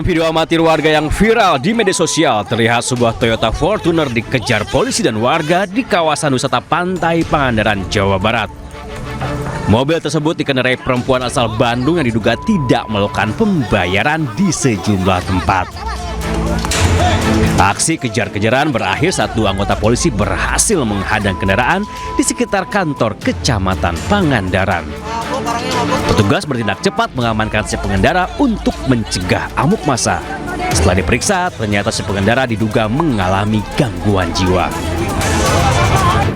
Dalam video amatir warga yang viral di media sosial, terlihat sebuah Toyota Fortuner dikejar polisi dan warga di kawasan wisata Pantai Pangandaran, Jawa Barat. Mobil tersebut dikendarai perempuan asal Bandung yang diduga tidak melakukan pembayaran di sejumlah tempat. Aksi kejar-kejaran berakhir saat dua anggota polisi berhasil menghadang kendaraan di sekitar kantor Kecamatan Pangandaran. Petugas bertindak cepat mengamankan si pengendara untuk mencegah amuk massa. Setelah diperiksa, ternyata si pengendara diduga mengalami gangguan jiwa.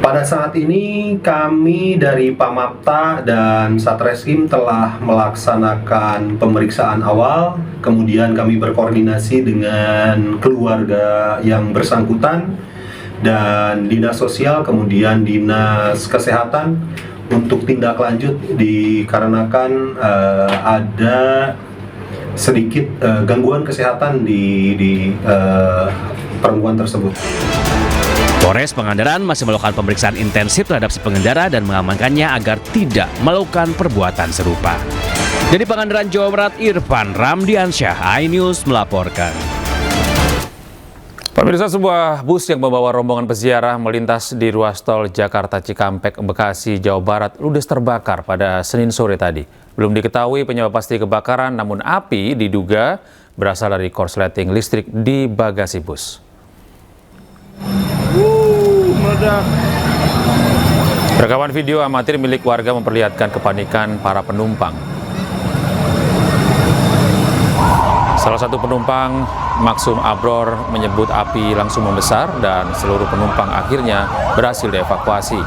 Pada saat ini kami dari Pamapta dan Satreskrim telah melaksanakan pemeriksaan awal, kemudian kami berkoordinasi dengan keluarga yang bersangkutan dan dinas sosial, kemudian dinas kesehatan untuk tindak lanjut dikarenakan ada sedikit gangguan kesehatan di perempuan tersebut. Polres Pangandaran masih melakukan pemeriksaan intensif terhadap si pengendara dan mengamankannya agar tidak melakukan perbuatan serupa. Dari Pangandaran, Jawa Barat, Irfan Ramdiansyah, iNews melaporkan. Pemirsa, sebuah bus yang membawa rombongan peziarah melintas di ruas tol Jakarta Cikampek, Bekasi, Jawa Barat ludes terbakar pada Senin sore tadi. Belum diketahui penyebab pasti kebakaran, namun api diduga berasal dari korsleting listrik di bagasi bus. Rekaman video amatir milik warga memperlihatkan kepanikan para penumpang. Salah satu penumpang, Maksum Abror, menyebut api langsung membesar dan seluruh penumpang akhirnya berhasil dievakuasi.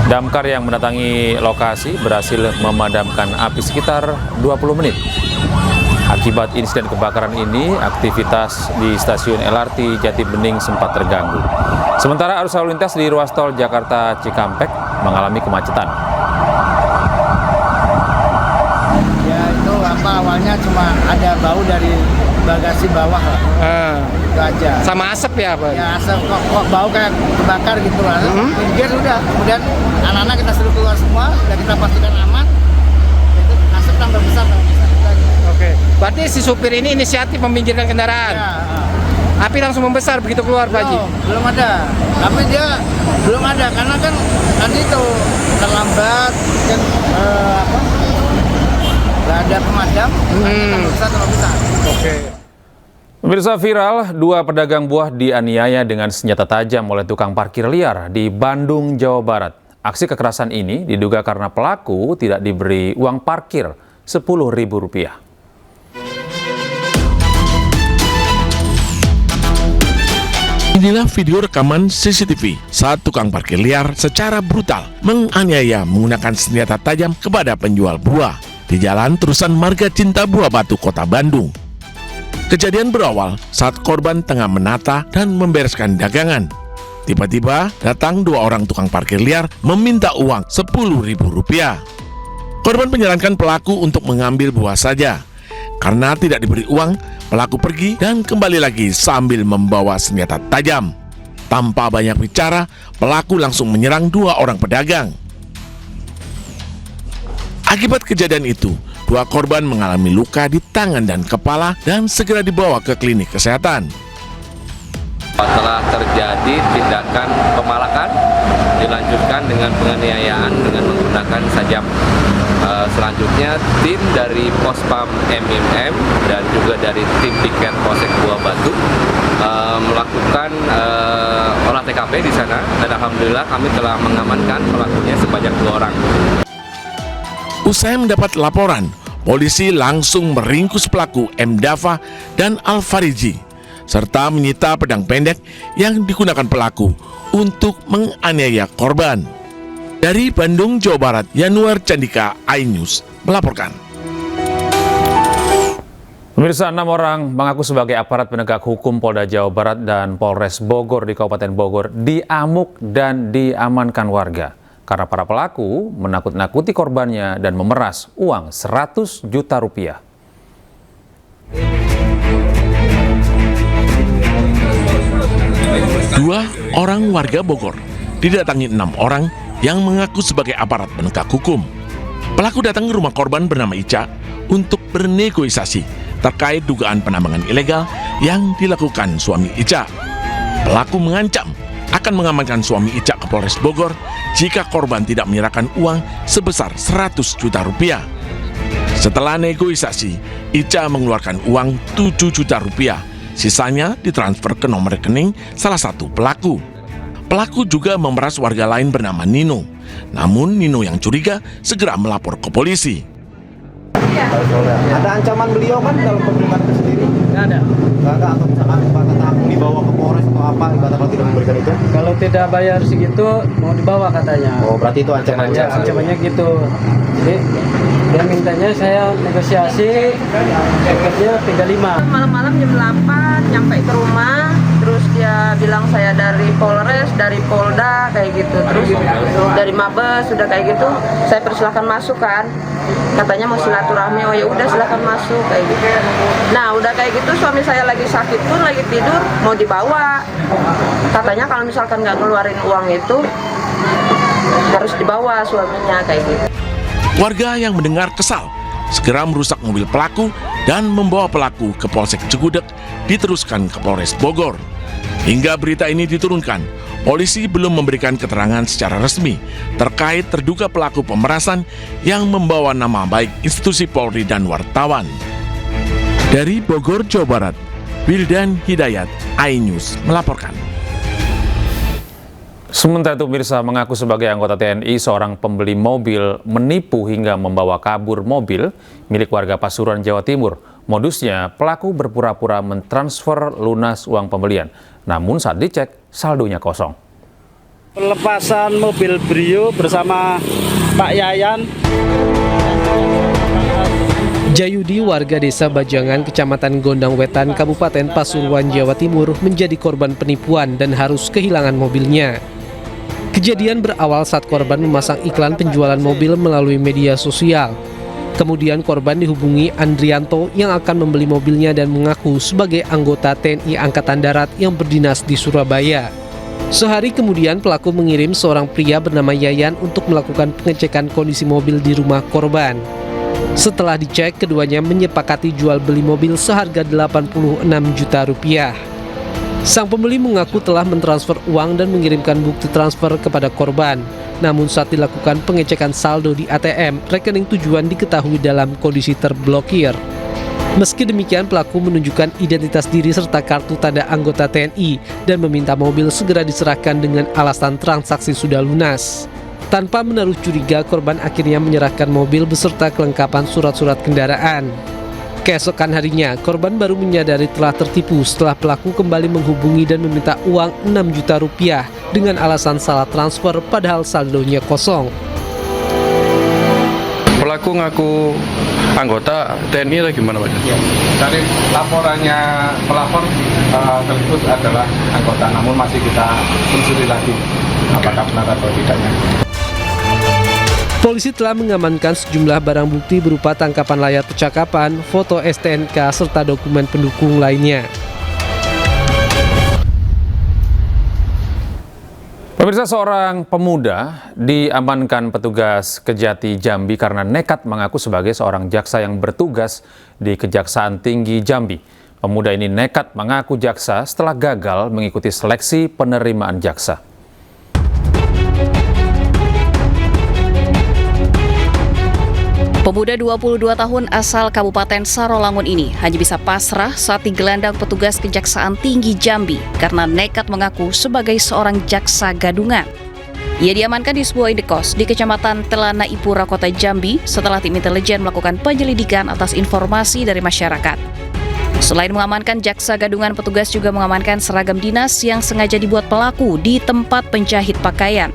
Damkar yang mendatangi lokasi berhasil memadamkan api sekitar 20 menit. Akibat insiden kebakaran ini, aktivitas di stasiun LRT Jatibening sempat terganggu. Sementara arus lalu lintas di ruas tol Jakarta Cikampek mengalami kemacetan. Ya itu awalnya cuma ada bau dari bagasi bawah lah. Itu aja. Sama asap ya Pak? Ya asap kok bau kayak kebakar gitu lah. Pinggir udah, kemudian anak-anak kita suruh keluar semua, udah kita pastikan aman. Itu asap tambah besar. Oke. Berarti si supir ini inisiatif meminggirkan kendaraan. Ya, Api langsung membesar begitu keluar Pak Haji? Belum ada. Tapi dia belum ada karena kan tadi itu terlambat kan nggak ada pemadam. Bisa. Oke. Pemirsa, viral, dua pedagang buah dianiaya dengan senjata tajam oleh tukang parkir liar di Bandung, Jawa Barat. Aksi kekerasan ini diduga karena pelaku tidak diberi uang parkir Rp10.000. Inilah video rekaman CCTV saat tukang parkir liar secara brutal menganiaya menggunakan senjata tajam kepada penjual buah di Jalan Terusan Marga Cinta Buah Batu, Kota Bandung. Kejadian berawal saat korban tengah menata dan membereskan dagangan. Tiba-tiba datang dua orang tukang parkir liar meminta uang Rp10.000. Korban menyarankan pelaku untuk mengambil buah saja. Karena tidak diberi uang, pelaku pergi dan kembali lagi sambil membawa senjata tajam. Tanpa banyak bicara, pelaku langsung menyerang dua orang pedagang. Akibat kejadian itu, dua korban mengalami luka di tangan dan kepala dan segera dibawa ke klinik kesehatan. Setelah terjadi tindakan pemalakan, dilanjutkan dengan penganiayaan dengan menggunakan sajam. Selanjutnya tim dari Pospam MIM dan juga dari tim Piket Polsek Buah Batu melakukan olah TKP di sana dan alhamdulillah kami telah mengamankan pelakunya sebanyak 2 orang. Usai mendapat laporan, polisi langsung meringkus pelaku M. Dava dan Al Fariji serta menyita pedang pendek yang digunakan pelaku untuk menganiaya korban. Dari Bandung, Jawa Barat, Yanuar Candika, iNews melaporkan. Pemirsa, 6 orang mengaku sebagai aparat penegak hukum Polda Jawa Barat dan Polres Bogor di Kabupaten Bogor diamuk dan diamankan warga karena para pelaku menakut-nakuti korbannya dan memeras uang Rp100 juta. Dua orang warga Bogor didatangi 6 orang yang mengaku sebagai aparat penegak hukum. Pelaku datang ke rumah korban bernama Ica untuk bernegosiasi terkait dugaan penambangan ilegal yang dilakukan suami Ica. Pelaku mengancam akan mengamankan suami Ica ke Polres Bogor jika korban tidak menyerahkan uang sebesar 100 juta rupiah. Setelah negosiasi, Ica mengeluarkan uang 7 juta rupiah. Sisanya ditransfer ke nomor rekening salah satu pelaku. Pelaku juga memeras warga lain bernama Nino. Namun Nino yang curiga segera melapor ke polisi. Ada ancaman beliau kan dalam pembukaan itu sendiri? Nggak ada. Nggak ada, atau misalkan kata aku dibawa ke Polres atau apa, kata kalau tidak memberikan itu? Kalau tidak bayar segitu mau dibawa katanya. Oh, berarti itu ancamannya? Ya, ancamannya gitu. Jadi dia mintanya saya negosiasi tiketnya 35. Malam-malam jam 8 nyampe ke rumah, terus dia bilang saya dari Polres, dari Polda kayak gitu, terus dari Mabes sudah kayak gitu, saya persilahkan masuk kan, katanya mau silaturahmi, oh ya udah silakan masuk kayak gitu. Nah udah kayak gitu suami saya lagi sakit pun lagi tidur mau dibawa, katanya kalau misalkan nggak ngeluarin uang itu harus dibawa suaminya kayak gitu. Warga yang mendengar kesal segera merusak mobil pelaku dan membawa pelaku ke Polsek Cigudeg diteruskan ke Polres Bogor. Hingga berita ini diturunkan, polisi belum memberikan keterangan secara resmi terkait terduga pelaku pemerasan yang membawa nama baik institusi Polri dan wartawan. Dari Bogor, Jawa Barat, Wildan Hidayat, iNews melaporkan. Sementara itu pemirsa, mengaku sebagai anggota TNI, seorang pembeli mobil menipu hingga membawa kabur mobil milik warga Pasuruan, Jawa Timur. Modusnya, pelaku berpura-pura mentransfer lunas uang pembelian. Namun saat dicek, saldonya kosong. Pelepasan mobil Brio bersama Pak Yayan. Jayudi, warga desa Bajangan, Kecamatan Gondang Wetan, Kabupaten Pasuruan, Jawa Timur, menjadi korban penipuan dan harus kehilangan mobilnya. Kejadian berawal saat korban memasang iklan penjualan mobil melalui media sosial. Kemudian korban dihubungi Andrianto yang akan membeli mobilnya dan mengaku sebagai anggota TNI Angkatan Darat yang berdinas di Surabaya. Sehari kemudian pelaku mengirim seorang pria bernama Yayan untuk melakukan pengecekan kondisi mobil di rumah korban. Setelah dicek, keduanya menyepakati jual beli mobil seharga 86 juta rupiah. Sang pembeli mengaku telah mentransfer uang dan mengirimkan bukti transfer kepada korban. Namun saat dilakukan pengecekan saldo di ATM, rekening tujuan diketahui dalam kondisi terblokir. Meski demikian, pelaku menunjukkan identitas diri serta kartu tanda anggota TNI dan meminta mobil segera diserahkan dengan alasan transaksi sudah lunas. Tanpa menaruh curiga, korban akhirnya menyerahkan mobil beserta kelengkapan surat-surat kendaraan. Keesokan harinya, korban baru menyadari telah tertipu setelah pelaku kembali menghubungi dan meminta uang 6 juta rupiah dengan alasan salah transfer padahal saldonya kosong. Pelaku ngaku anggota TNI atau gimana Pak? Ya, dari laporannya pelapor tersebut adalah anggota, namun masih kita telusuri lagi apakah benar atau tidaknya. Polisi telah mengamankan sejumlah barang bukti berupa tangkapan layar percakapan, foto STNK, serta dokumen pendukung lainnya. Pemirsa, seorang pemuda diamankan petugas Kejati Jambi karena nekat mengaku sebagai seorang jaksa yang bertugas di Kejaksaan Tinggi Jambi. Pemuda ini nekat mengaku jaksa setelah gagal mengikuti seleksi penerimaan jaksa. Pemuda 22 tahun asal Kabupaten Sarolangun ini hanya bisa pasrah saat digelandang petugas Kejaksaan Tinggi Jambi karena nekat mengaku sebagai seorang jaksa gadungan. Ia diamankan di sebuah indekos di Kecamatan Telana Ipura, Kota Jambi setelah tim intelijen melakukan penyelidikan atas informasi dari masyarakat. Selain mengamankan jaksa gadungan, petugas juga mengamankan seragam dinas yang sengaja dibuat pelaku di tempat penjahit pakaian.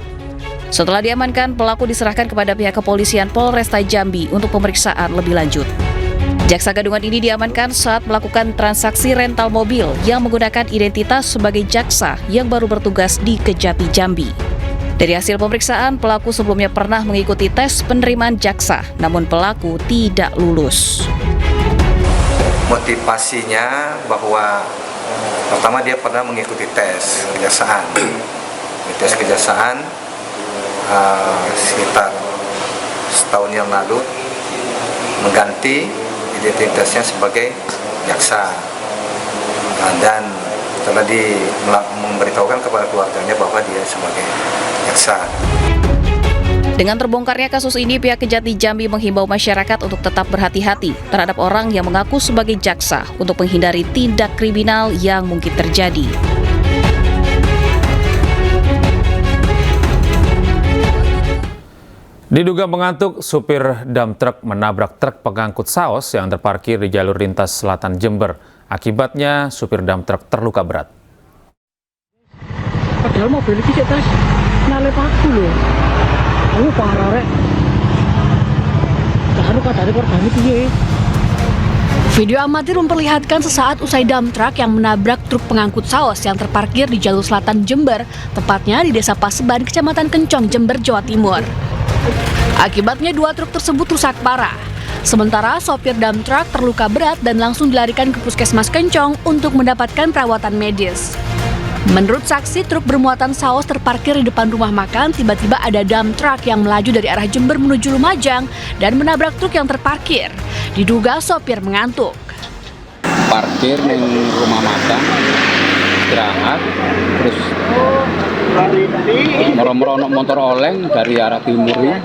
Setelah diamankan, pelaku diserahkan kepada pihak kepolisian Polresta Jambi untuk pemeriksaan lebih lanjut. Jaksa gadungan ini diamankan saat melakukan transaksi rental mobil yang menggunakan identitas sebagai jaksa yang baru bertugas di Kejati Jambi. Dari hasil pemeriksaan, pelaku sebelumnya pernah mengikuti tes penerimaan jaksa, namun pelaku tidak lulus. Motivasinya bahwa pertama dia pernah mengikuti tes kejaksaan. Tes kejaksaan sekitar setahun yang lalu mengganti identitasnya sebagai jaksa. Nah, dan setelah memberitahukan kepada keluarganya bahwa dia sebagai jaksa. Dengan terbongkarnya kasus ini, pihak Kejati Jambi menghimbau masyarakat untuk tetap berhati-hati terhadap orang yang mengaku sebagai jaksa untuk menghindari tindak kriminal yang mungkin terjadi. Diduga mengantuk, supir dump truck menabrak truk pengangkut saus yang terparkir di jalur lintas selatan Jember. Akibatnya, supir dump truck terluka berat. Padahal mobil ini cek tes nalep aku loh. Aku parah rek. Tahan dari korban itu ya. Video amatir memperlihatkan sesaat usai dump truck yang menabrak truk pengangkut saus yang terparkir di jalur selatan Jember, tepatnya di Desa Paseban, Kecamatan Kencong, Jember, Jawa Timur. Akibatnya 2 truk tersebut rusak parah. Sementara sopir dump truck terluka berat dan langsung dilarikan ke Puskesmas Kencong untuk mendapatkan perawatan medis. Menurut saksi, truk bermuatan saus terparkir di depan rumah makan. Tiba-tiba ada dump truck yang melaju dari arah Jember menuju Lumajang dan menabrak truk yang terparkir. Diduga sopir mengantuk. Parkir di rumah makan, istirahat, terus moro-moro motor oleng dari arah timur ya.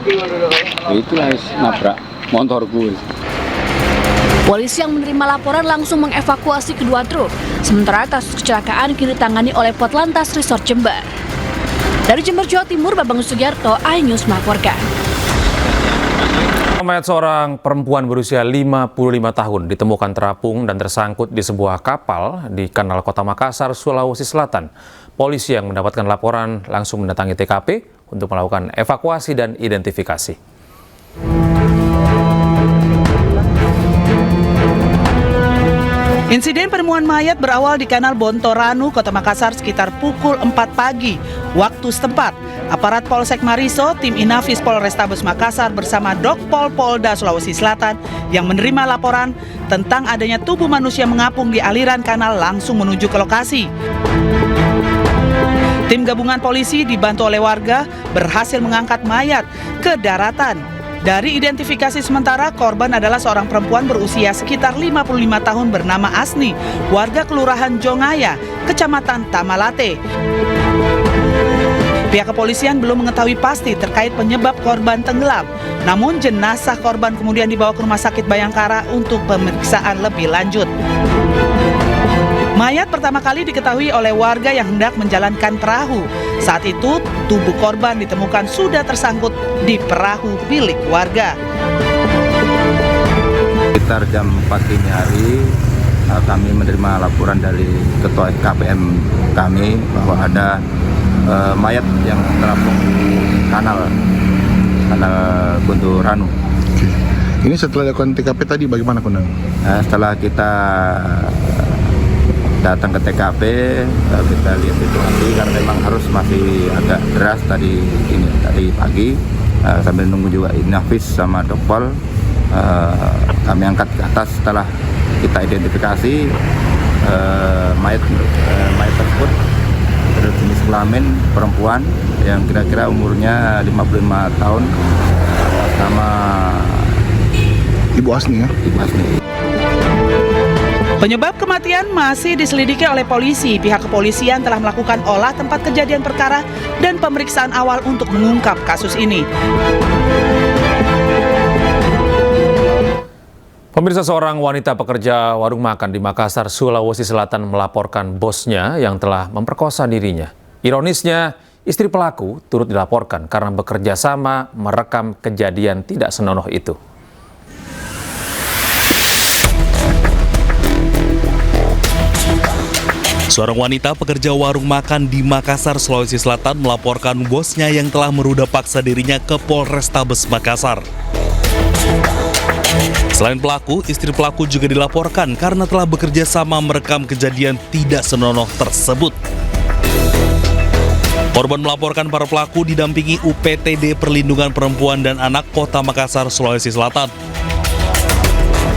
Itulah nabrak motor gue. Polisi yang menerima laporan langsung mengevakuasi kedua truk. Sementara kasus kecelakaan kini ditangani oleh Potlantas Resort Jember. Dari Jember, Jawa Timur, Babang Sugiarto, iNews melaporkan. Mayat seorang perempuan berusia 55 tahun ditemukan terapung dan tersangkut di sebuah kapal di Kanal Kota Makassar, Sulawesi Selatan. Polisi yang mendapatkan laporan langsung mendatangi TKP untuk melakukan evakuasi dan identifikasi. Insiden penemuan mayat berawal di Kanal Bontoranu, Kota Makassar sekitar pukul 4 pagi waktu setempat. Aparat Polsek Mariso, tim Inafis Polrestabes Makassar bersama Dokpol Polda Sulawesi Selatan yang menerima laporan tentang adanya tubuh manusia mengapung di aliran kanal langsung menuju ke lokasi. Tim gabungan polisi dibantu oleh warga berhasil mengangkat mayat ke daratan. Dari identifikasi sementara, korban adalah seorang perempuan berusia sekitar 55 tahun bernama Asni, warga Kelurahan Jongaya, Kecamatan Tamalate. Pihak kepolisian belum mengetahui pasti terkait penyebab korban tenggelam. Namun jenazah korban kemudian dibawa ke Rumah Sakit Bayangkara untuk pemeriksaan lebih lanjut. Mayat pertama kali diketahui oleh warga yang hendak menjalankan perahu. Saat itu, tubuh korban ditemukan sudah tersangkut di perahu milik warga. Sekitar jam 4 dini hari, kami menerima laporan dari Ketua KPM kami bahwa ada mayat yang terapung di kanal Bontoranu. Ini setelah dilakukan TKP tadi bagaimana kondang? Setelah kita datang ke TKP, kita lihat situasi karena memang harus masih agak deras tadi pagi, sambil nunggu juga Inafis sama Dokpol, kami angkat ke atas. Setelah kita identifikasi mayat tersebut berjenis kelamin perempuan yang kira-kira umurnya 55 tahun, sama Ibu Asni ya? Ibu Asni. Penyebab kematian masih diselidiki oleh polisi. Pihak kepolisian telah melakukan olah tempat kejadian perkara dan pemeriksaan awal untuk mengungkap kasus ini. Pemirsa, seorang wanita pekerja warung makan di Makassar, Sulawesi Selatan melaporkan bosnya yang telah memperkosa dirinya. Ironisnya, istri pelaku turut dilaporkan karena bekerja sama merekam kejadian tidak senonoh itu. Seorang wanita pekerja warung makan di Makassar, Sulawesi Selatan melaporkan bosnya yang telah meruda paksa dirinya ke Polrestabes Makassar. Selain pelaku, istri pelaku juga dilaporkan karena telah bekerja sama merekam kejadian tidak senonoh tersebut. Korban melaporkan para pelaku didampingi UPTD Perlindungan Perempuan dan Anak Kota Makassar, Sulawesi Selatan.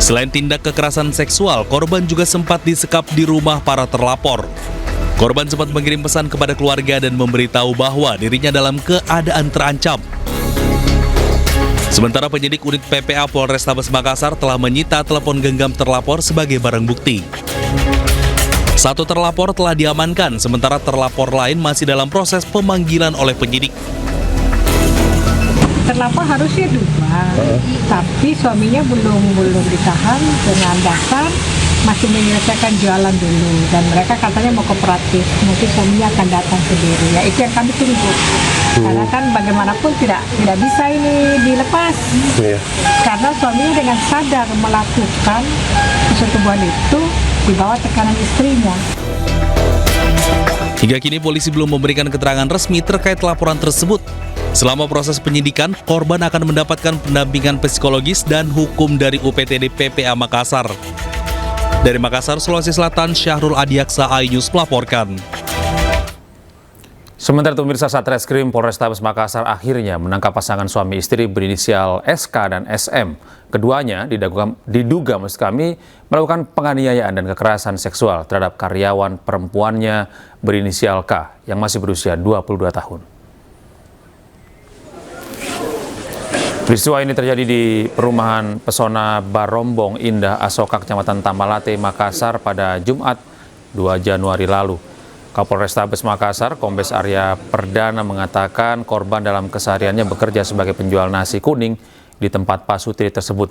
Selain tindak kekerasan seksual, korban juga sempat disekap di rumah para terlapor. Korban sempat mengirim pesan kepada keluarga dan memberitahu bahwa dirinya dalam keadaan terancam. Sementara penyidik unit PPA Polrestabes Makassar telah menyita telepon genggam terlapor sebagai barang bukti. Satu terlapor telah diamankan, sementara terlapor lain masih dalam proses pemanggilan oleh penyidik. Terlapor harusnya 2, tapi suaminya belum ditahan dengan dasar masih menyelesaikan jualan dulu, dan mereka katanya mau kooperatif, mungkin suaminya akan datang sendiri. Ya itu yang kami tunggu, karena kan bagaimanapun tidak bisa ini dilepas, karena suaminya dengan sadar melakukan persetubuhan itu di bawah tekanan istrinya. Hingga kini polisi belum memberikan keterangan resmi terkait laporan tersebut. Selama proses penyidikan, korban akan mendapatkan pendampingan psikologis dan hukum dari UPTD PPA Makassar. Dari Makassar, Sulawesi Selatan, Syahrul Adiaksa, iNews melaporkan. Sementara itu pemirsa, Satreskrim Polrestabes Makassar akhirnya menangkap pasangan suami istri berinisial SK dan SM. Keduanya diduga melakukan penganiayaan dan kekerasan seksual terhadap karyawan perempuannya berinisial K yang masih berusia 22 tahun. Peristiwa ini terjadi di perumahan Pesona Barombong Indah Asoka, Kecamatan Tamalate, Makassar pada Jumat 2 Januari lalu. Kapolrestabes Makassar, Kombes Arya Perdana mengatakan korban dalam kesehariannya bekerja sebagai penjual nasi kuning di tempat pasutri tersebut.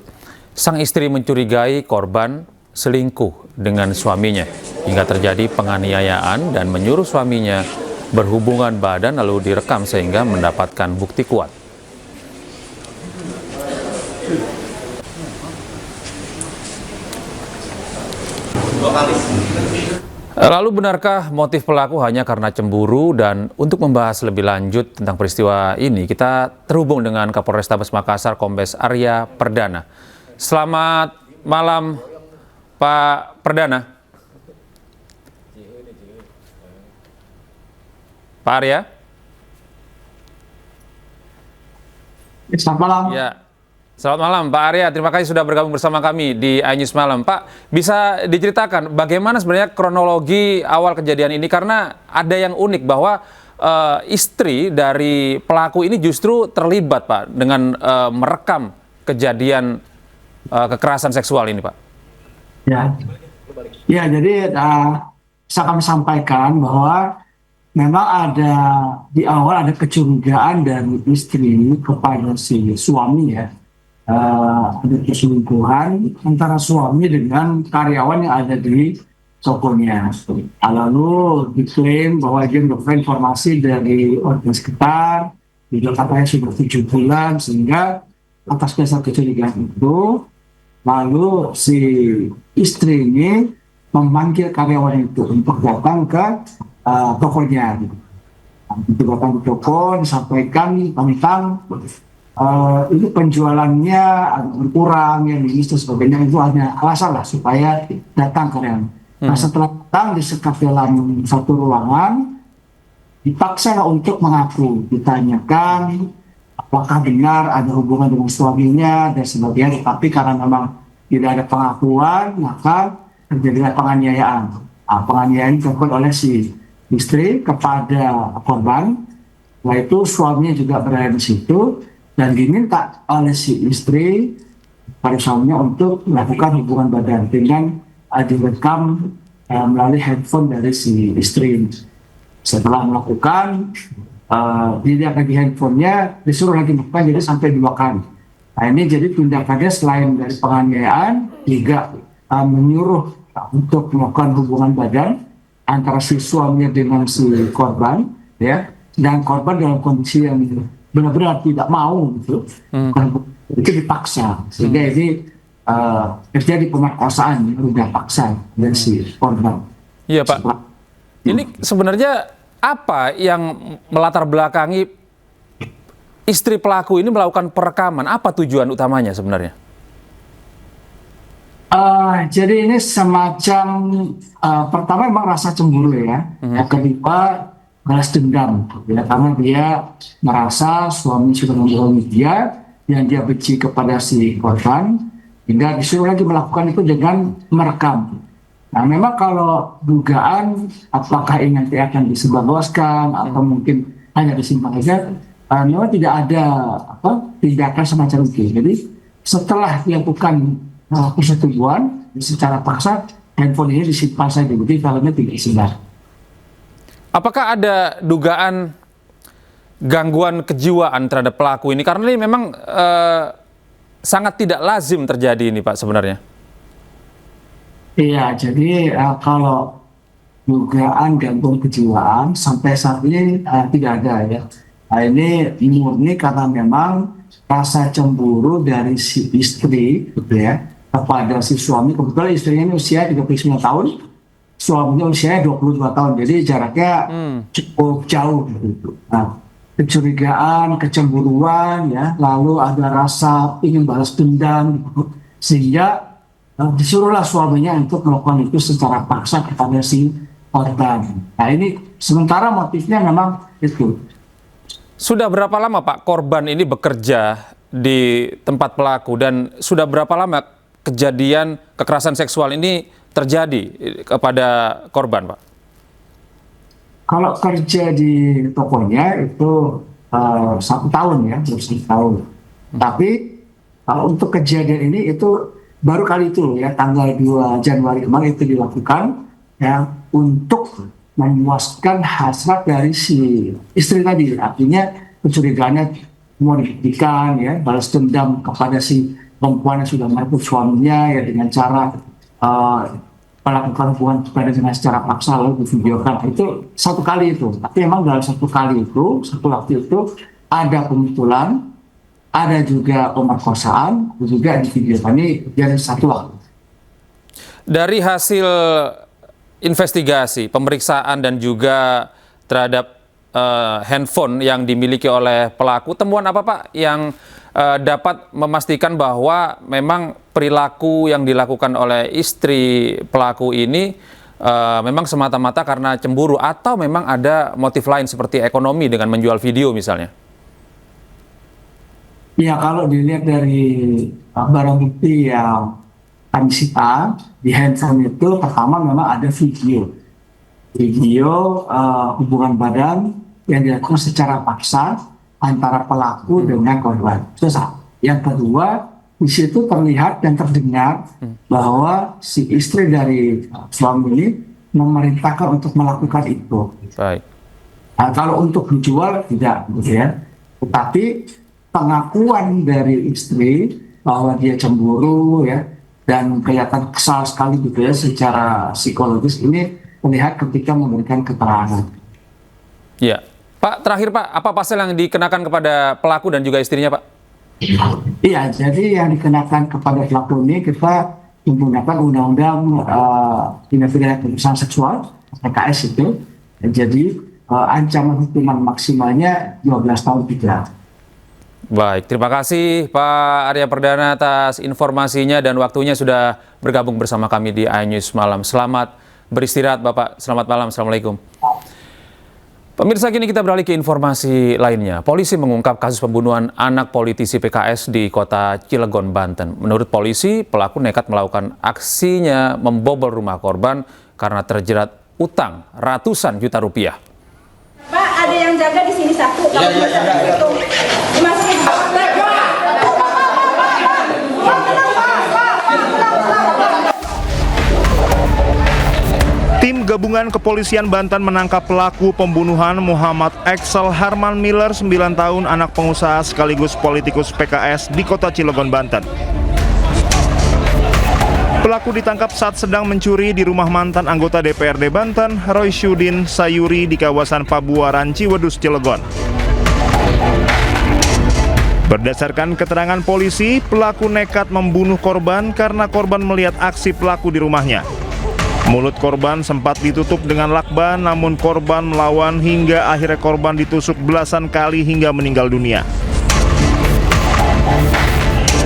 Sang istri mencurigai korban selingkuh dengan suaminya hingga terjadi penganiayaan dan menyuruh suaminya berhubungan badan lalu direkam sehingga mendapatkan bukti kuat. Lalu benarkah motif pelaku hanya karena cemburu? Dan untuk membahas lebih lanjut tentang peristiwa ini, kita terhubung dengan Kapolrestabes Makassar, Kombes Arya Perdana. Selamat malam, Pak Perdana. Pak Arya? Selamat malam. Ya. Selamat malam Pak Arya, terima kasih sudah bergabung bersama kami di iNews Malam. Pak, bisa diceritakan bagaimana sebenarnya kronologi awal kejadian ini? Karena ada yang unik bahwa istri dari pelaku ini justru terlibat Pak dengan merekam kejadian kekerasan seksual ini Pak. Ya jadi bisa kami sampaikan bahwa memang ada di awal ada kecurigaan dari istri kepada si suami ya. Ada perselingkuhan antara suami dengan karyawan yang ada di tokonya. Lalu diklaim bahwa dia mendapatkan informasi dari warga sekitar, juga katanya sudah 7 bulan, sehingga atas dasar kecurigaan itu, lalu si istri ini memanggil karyawan itu untuk datang ke tokonya. Untuk datang ke toko, disampaikan tentang ini penjualannya berkurang, yang ini dan sebagainya, itu hanya alasan lah supaya datang karyawan. Nah setelah datang disekap dalam satu ruangan, dipaksa untuk mengaku, ditanyakan apakah benar ada hubungan dengan suaminya dan sebagainya, tapi karena memang tidak ada pengakuan, maka terjadilah penganiayaan. Penganiayaan dilakukan oleh si istri kepada korban, yaitu suaminya juga berada di situ, dan diminta oleh si istri pada suaminya untuk melakukan hubungan badan dengan direkam melalui handphone dari si istri. Setelah melakukan, dilihat lagi handphonenya, disuruh lagi melakukan, jadi sampai 2 kali. Nah ini jadi tindakannya selain dari penganiayaan, juga menyuruh untuk melakukan hubungan badan antara si suaminya dengan si korban, ya, dan korban dalam kondisi yang benar-benar tidak mau gitu, itu dipaksa, sehingga ini terjadi pemerkosaan, udah paksa dari si korban. Iya Pak, ini sebenarnya apa yang melatar belakangi istri pelaku ini melakukan perekaman? Apa tujuan utamanya sebenarnya? Jadi ini semacam pertama memang rasa cemburu ya, yang kedua balas dendam, ya, karena dia merasa suami sudah membohongi dia yang dia benci kepada si korban, hingga disuruh lagi melakukan itu dengan merekam. Nah memang kalau dugaan apakah ini nanti akan disebarluaskan atau mungkin hanya disimpan saja, memang tidak ada tindakan semacam itu. Jadi setelah dilakukan persetubuhan secara paksa, handphone ini disimpan saja, jadi filmnya tidak isinya. Apakah ada dugaan gangguan kejiwaan terhadap pelaku ini? Karena ini memang sangat tidak lazim terjadi ini Pak sebenarnya. Iya, jadi kalau dugaan gangguan kejiwaan sampai saat ini tidak ada ya. Nah, ini murni karena memang rasa cemburu dari si istri gitu ya kepada si suami. Kebetulan istrinya ini usia 39 tahun, suaminya usianya 22 tahun, jadi jaraknya cukup jauh gitu. Nah, kecurigaan, kecemburuan ya, lalu ada rasa ingin balas dendam gitu. Sehingga disuruhlah suaminya untuk melakukan itu secara paksa kepada si korban. Nah, ini sementara motifnya memang itu. Sudah berapa lama Pak korban ini bekerja di tempat pelaku, dan sudah berapa lama kejadian kekerasan seksual ini terjadi kepada korban, Pak? Kalau kerja di tokonya itu 1 tahun ya, baru 1 tahun. Tapi untuk kejadian ini itu baru kali itu ya, tanggal 2 Januari kemarin itu dilakukan ya, untuk memuaskan hasrat dari si istri tadi. Artinya pencurigaannya mau dibuktikan ya, balas dendam kepada si perempuan yang sudah merebut suaminya ya, dengan cara melakukan hubungan kepada dengan secara paksa lalu divideokan. Itu 1 kali itu. Tapi memang dalam 1 kali itu, 1 waktu itu ada pemukulan, ada juga pemerkosaan, juga divideokan. Ini jadi 1 waktu. Dari hasil investigasi, pemeriksaan dan juga terhadap handphone yang dimiliki oleh pelaku, temuan apa Pak yang dapat memastikan bahwa memang perilaku yang dilakukan oleh istri pelaku ini memang semata-mata karena cemburu, atau memang ada motif lain seperti ekonomi dengan menjual video misalnya? Ya, kalau dilihat dari barang bukti yang kami sita di handphone itu, pertama memang ada video hubungan badan yang dilakukan secara paksa antara pelaku dengan korban. Itu satu. Yang kedua, di situ terlihat dan terdengar bahwa si istri dari suami ini memerintahkan untuk melakukan itu. Baik. Nah, kalau untuk dijual tidak, gitu ya. Tetapi pengakuan dari istri bahwa dia cemburu ya, dan kelihatan kesal sekali gitu ya secara psikologis, ini terlihat ketika memberikan keterangan. Ya, Pak, terakhir Pak, apa pasal yang dikenakan kepada pelaku dan juga istrinya Pak? Iya, jadi yang dikenakan kepada pelaku ini kita menggunakan Undang-Undang Tindak Pidana Kekerasan Seksual (PKS) itu. Jadi ancaman hukuman maksimalnya 12 tahun penjara. Baik, terima kasih Pak Arya Perdana atas informasinya dan waktunya sudah bergabung bersama kami di iNews Malam. Selamat beristirahat Bapak, selamat malam, Assalamualaikum. Pemirsa, kini kita beralih ke informasi lainnya. Polisi mengungkap kasus pembunuhan anak politisi PKS di kota Cilegon, Banten. Menurut polisi, pelaku nekat melakukan aksinya membobol rumah korban karena terjerat utang ratusan juta rupiah. Pak, ada yang jaga di sini satu. Iya. Dimasukin. Tim gabungan kepolisian Banten menangkap pelaku pembunuhan Muhammad Excel Harman Miller, 9 tahun, anak pengusaha sekaligus politikus PKS di kota Cilegon, Banten. Pelaku ditangkap saat sedang mencuri di rumah mantan anggota DPRD Banten, Roy Syudin Sayuri, di kawasan Pabuaran, Ciwedus, Cilegon. Berdasarkan keterangan polisi, pelaku nekat membunuh korban karena korban melihat aksi pelaku di rumahnya. Mulut korban sempat ditutup dengan lakban, namun korban melawan hingga akhirnya korban ditusuk belasan kali hingga meninggal dunia.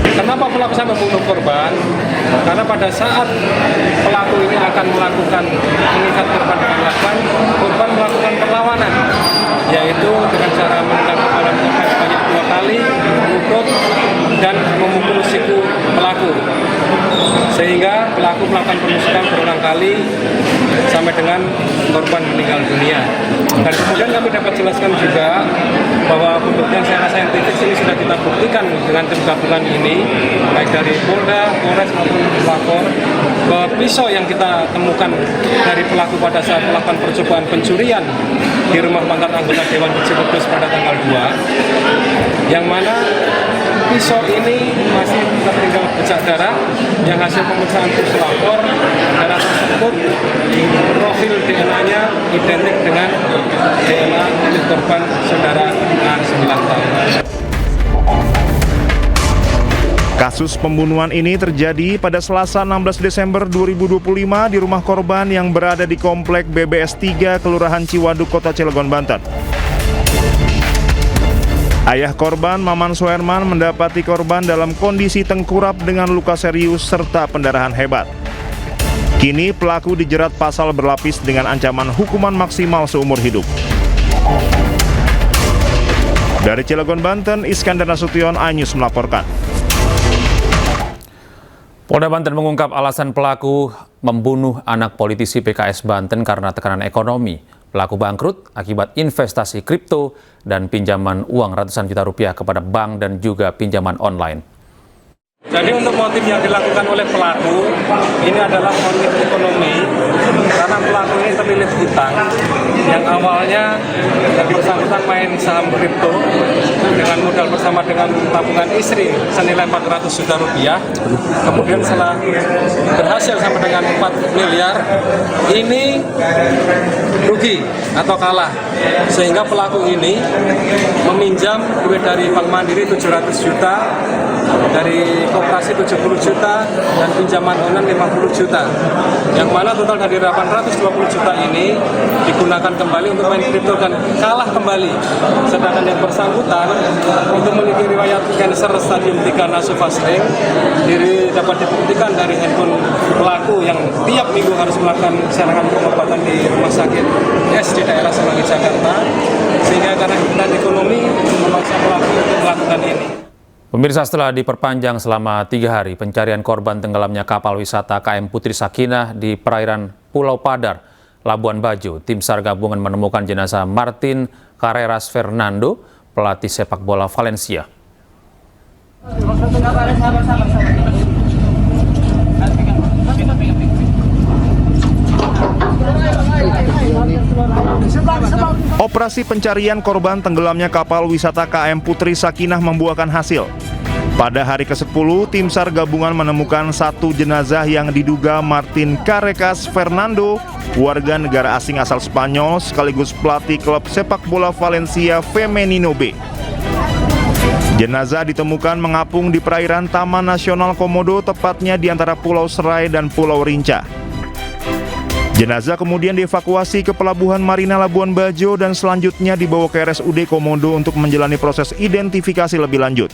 Kenapa pelaku sampai membunuh korban? Karena pada saat pelaku ini akan melakukan mengikat korban dengan lakban, korban melakukan perlawanan, yaitu dengan cara menendang kepalanya sebanyak 2 kali, menukuk dan memukul siku pelaku, sehingga pelaku melakukan penusukan berulang kali. kali sampai dengan korban meninggal dunia. Dan kemudian kami dapat jelaskan juga bahwa pembuktian secara saintifik ini sudah kita buktikan dengan tim gabungan ini, baik dari Polda, Polres maupun pelapor, bahwa pisau yang kita temukan dari pelaku pada saat melakukan percobaan pencurian di rumah mantan anggota Dewan Kudus pada tanggal 2, yang mana pisau ini masih tertinggal jejak darah yang hasil pemeriksaan puslapor darah tersebut profil DNA-nya identik dengan DNA milik korban saudara A 9 tahun. Kasus pembunuhan ini terjadi pada Selasa 16 Desember 2025 di rumah korban yang berada di Komplek BBS 3 Kelurahan Ciwaduk, Kota Cilegon, Banten. Ayah korban, Maman Suherman, mendapati korban dalam kondisi tengkurap dengan luka serius serta pendarahan hebat. Kini pelaku dijerat pasal berlapis dengan ancaman hukuman maksimal seumur hidup. Dari Cilegon, Banten, Iskandar Nasution, iNews melaporkan. Polda Banten mengungkap alasan pelaku membunuh anak politisi PKS Banten karena tekanan ekonomi. Pelaku bangkrut akibat investasi kripto dan pinjaman uang ratusan juta rupiah kepada bank dan juga pinjaman online. Jadi untuk motif yang dilakukan oleh pelaku ini adalah motif ekonomi, karena pelaku ini terlilit hutang yang awalnya yang bersangkutan main saham kripto dengan modal bersama dengan tabungan istri senilai 400 juta rupiah. Kemudian setelah berhasil sampai dengan 4 miliar, ini rugi atau kalah, sehingga pelaku ini meminjam duit dari Bank Mandiri 700 juta, dari koperasi 70 juta, dan pinjaman online 50 juta. Yang mana total dari 820 juta ini digunakan kembali untuk main kripto dan kalah kembali. Sedangkan yang bersangkutan itu memiliki riwayat cancer stadium 3 nasofasring, dapat dibuktikan dari handphone pelaku yang tiap minggu harus melakukan serangan pengobatan di rumah sakit S di daerah Semanggi, Jakarta, sehingga karena kebutuhan ekonomi memaksa pelaku untuk melakukan ini. Pemirsa, setelah diperpanjang selama 3 hari pencarian korban tenggelamnya kapal wisata KM Putri Sakinah di perairan Pulau Padar, Labuan Bajo, tim SAR gabungan menemukan jenazah Martin Carreras Fernando, pelatih sepak bola Valencia. Operasi pencarian korban tenggelamnya kapal wisata KM Putri Sakinah membuahkan hasil. Pada hari ke-10, tim SAR gabungan menemukan satu jenazah yang diduga Martin Carreras Fernando, warga negara asing asal Spanyol sekaligus pelatih klub sepak bola Valencia Femenino B. Jenazah ditemukan mengapung di perairan Taman Nasional Komodo, tepatnya di antara Pulau Serai dan Pulau Rinca. Jenazah kemudian dievakuasi ke Pelabuhan Marina Labuan Bajo dan selanjutnya dibawa ke RSUD Komodo untuk menjalani proses identifikasi lebih lanjut.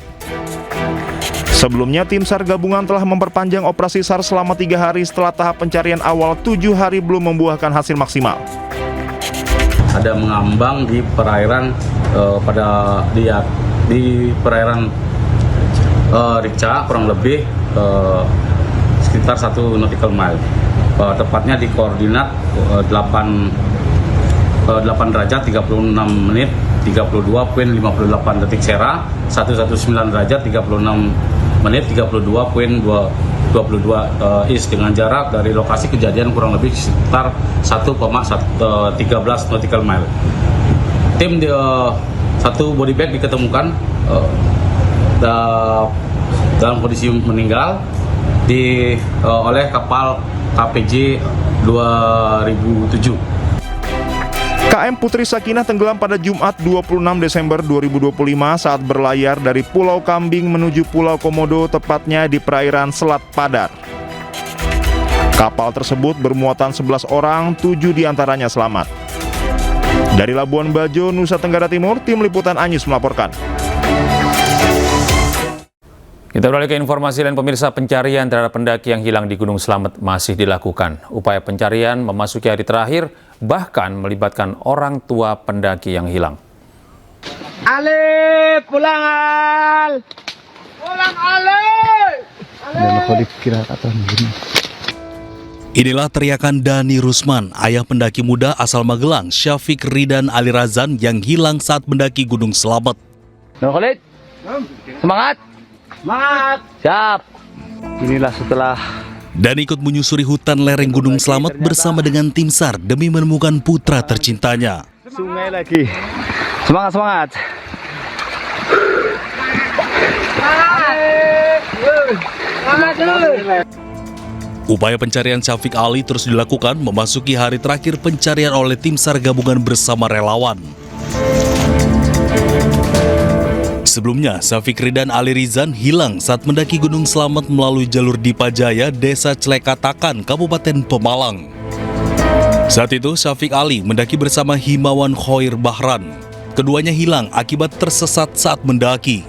Sebelumnya, tim SAR gabungan telah memperpanjang operasi SAR selama 3 hari setelah tahap pencarian awal 7 hari belum membuahkan hasil maksimal. Ada mengambang di perairan di perairan Rica, kurang lebih sekitar 1 nautical mile. Tepatnya di koordinat 8 derajat 36 menit 32.58 detik Sera, 119 derajat 36 menit 32.22 East, dengan jarak dari lokasi kejadian kurang lebih sekitar 1,13 nautical mile. Tim satu body bag diketemukan dalam kondisi meninggal oleh kapal KPJ 2007. KM Putri Sakinah tenggelam pada Jumat 26 Desember 2025 saat berlayar dari Pulau Kambing menuju Pulau Komodo, tepatnya di perairan Selat Padar. Kapal tersebut bermuatan 11 orang, 7 diantaranya selamat. Dari Labuan Bajo, Nusa Tenggara Timur, tim liputan iNews melaporkan. Kita beralih ke informasi lain, pemirsa. Pencarian terhadap pendaki yang hilang di Gunung Slamet masih dilakukan. Upaya pencarian memasuki hari terakhir, bahkan melibatkan orang tua pendaki yang hilang. Ale, pulang Al! Pulang Ale! Dan kalau dikira atau begini. Inilah teriakan Dani Rusman, ayah pendaki muda asal Magelang, Syafiq Ridan Ali Razan yang hilang saat mendaki Gunung Slamet. Khalid, semangat! Semangat! Siap! Inilah setelah Dan ikut menyusuri hutan lereng Gunung Slamet bersama dengan tim SAR demi menemukan putra tercintanya. sungai lagi. Semangat, semangat! Upaya pencarian Syafiq Ali terus dilakukan memasuki hari terakhir pencarian oleh tim SAR gabungan bersama relawan. Sebelumnya, Syafiq Ridan Ali Rizan hilang saat mendaki Gunung Slamet melalui jalur Dipajaya, Desa Celekatakan, Kabupaten Pemalang. Saat itu, Syafiq Ali mendaki bersama Himawan Khoir Bahran. Keduanya hilang akibat tersesat saat mendaki.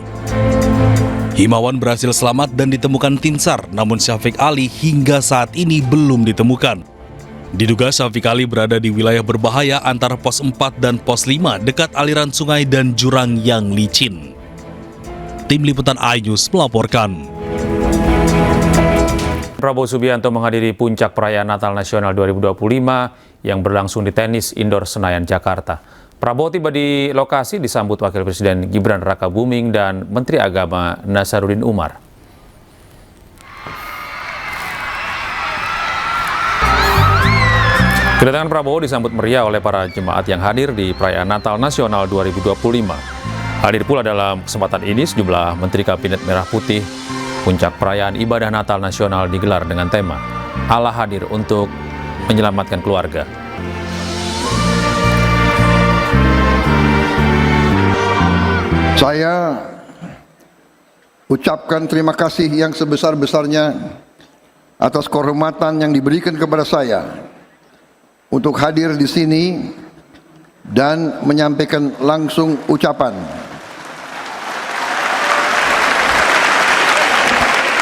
Himawan berhasil selamat dan ditemukan tim SAR, namun Syafiq Ali hingga saat ini belum ditemukan. Diduga Syafiq Ali berada di wilayah berbahaya antara pos 4 dan pos 5 dekat aliran sungai dan jurang yang licin. Tim Liputan iNews melaporkan. Prabowo Subianto menghadiri puncak perayaan Natal Nasional 2025 yang berlangsung di Tenis Indoor Senayan, Jakarta. Prabowo tiba di lokasi disambut Wakil Presiden Gibran Rakabuming dan Menteri Agama Nasaruddin Umar. Kedatangan Prabowo disambut meriah oleh para jemaat yang hadir di perayaan Natal Nasional 2025. Hadir pula dalam kesempatan ini sejumlah Menteri Kabinet Merah Putih. Puncak perayaan ibadah Natal Nasional digelar dengan tema Allah hadir untuk menyelamatkan keluarga. Saya ucapkan terima kasih yang sebesar-besarnya atas kehormatan yang diberikan kepada saya untuk hadir di sini dan menyampaikan langsung ucapan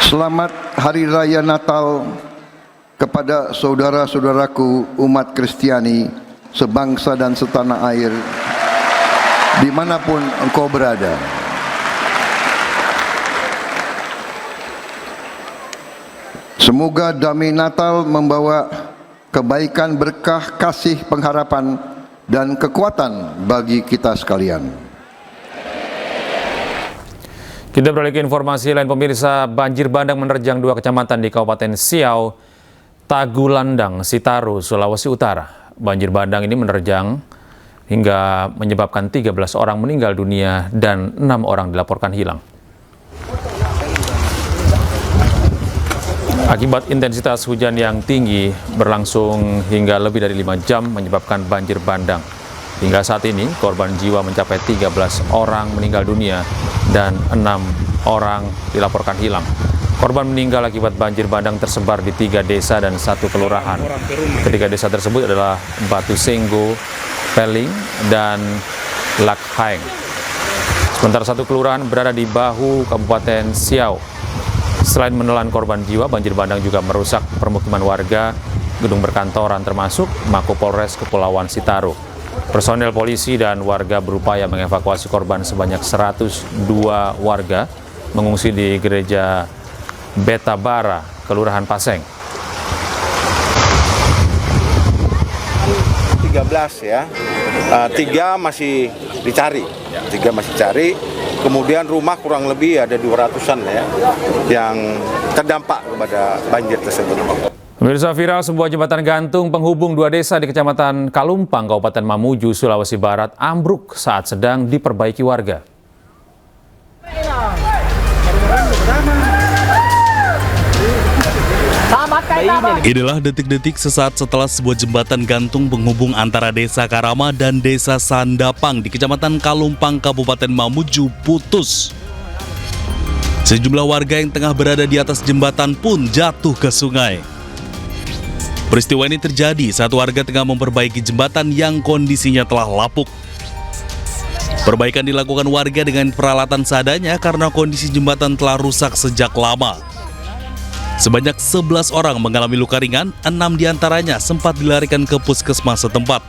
Selamat Hari Raya Natal kepada saudara-saudaraku umat Kristiani sebangsa dan setanah air dimanapun engkau berada. Semoga damai Natal membawa kebaikan, berkah, kasih, pengharapan, dan kekuatan bagi kita sekalian. Kita beralih ke informasi lain, pemirsa. Banjir bandang menerjang 2 kecamatan di Kabupaten Siau, Tagulandang, Sitaru, Sulawesi Utara. Banjir bandang ini menerjang hingga menyebabkan 13 orang meninggal dunia dan 6 orang dilaporkan hilang. Akibat intensitas hujan yang tinggi berlangsung hingga lebih dari 5 jam menyebabkan banjir bandang. Hingga saat ini korban jiwa mencapai 13 orang meninggal dunia dan 6 orang dilaporkan hilang. Korban meninggal akibat banjir bandang tersebar di 3 desa dan 1 kelurahan. Ketiga desa tersebut adalah Batu Senggo, Peling, dan Lakhaeng. Sementara 1 kelurahan berada di Bahu, Kabupaten Siau. Selain menelan korban jiwa, banjir bandang juga merusak permukiman warga, gedung perkantoran termasuk Mako Polres Kepulauan Sitaru. Personel polisi dan warga berupaya mengevakuasi korban. Sebanyak 102 warga mengungsi di gereja Betabara, Kelurahan Paseng. 13 ya, 3 masih dicari, 3 masih cari. Kemudian rumah kurang lebih ada 200-an ya, yang terdampak kepada banjir tersebut. Pemirsa, viral sebuah jembatan gantung penghubung 2 desa di Kecamatan Kalumpang, Kabupaten Mamuju, Sulawesi Barat ambruk saat sedang diperbaiki warga. Inilah detik-detik sesaat setelah sebuah jembatan gantung penghubung antara Desa Karama dan Desa Sandapang di Kecamatan Kalumpang, Kabupaten Mamuju putus. Sejumlah warga yang tengah berada di atas jembatan pun jatuh ke sungai. Peristiwa ini terjadi saat warga tengah memperbaiki jembatan yang kondisinya telah lapuk. Perbaikan dilakukan warga dengan peralatan seadanya karena kondisi jembatan telah rusak sejak lama. Sebanyak 11 orang mengalami luka ringan, 6 diantaranya sempat dilarikan ke puskesmas setempat.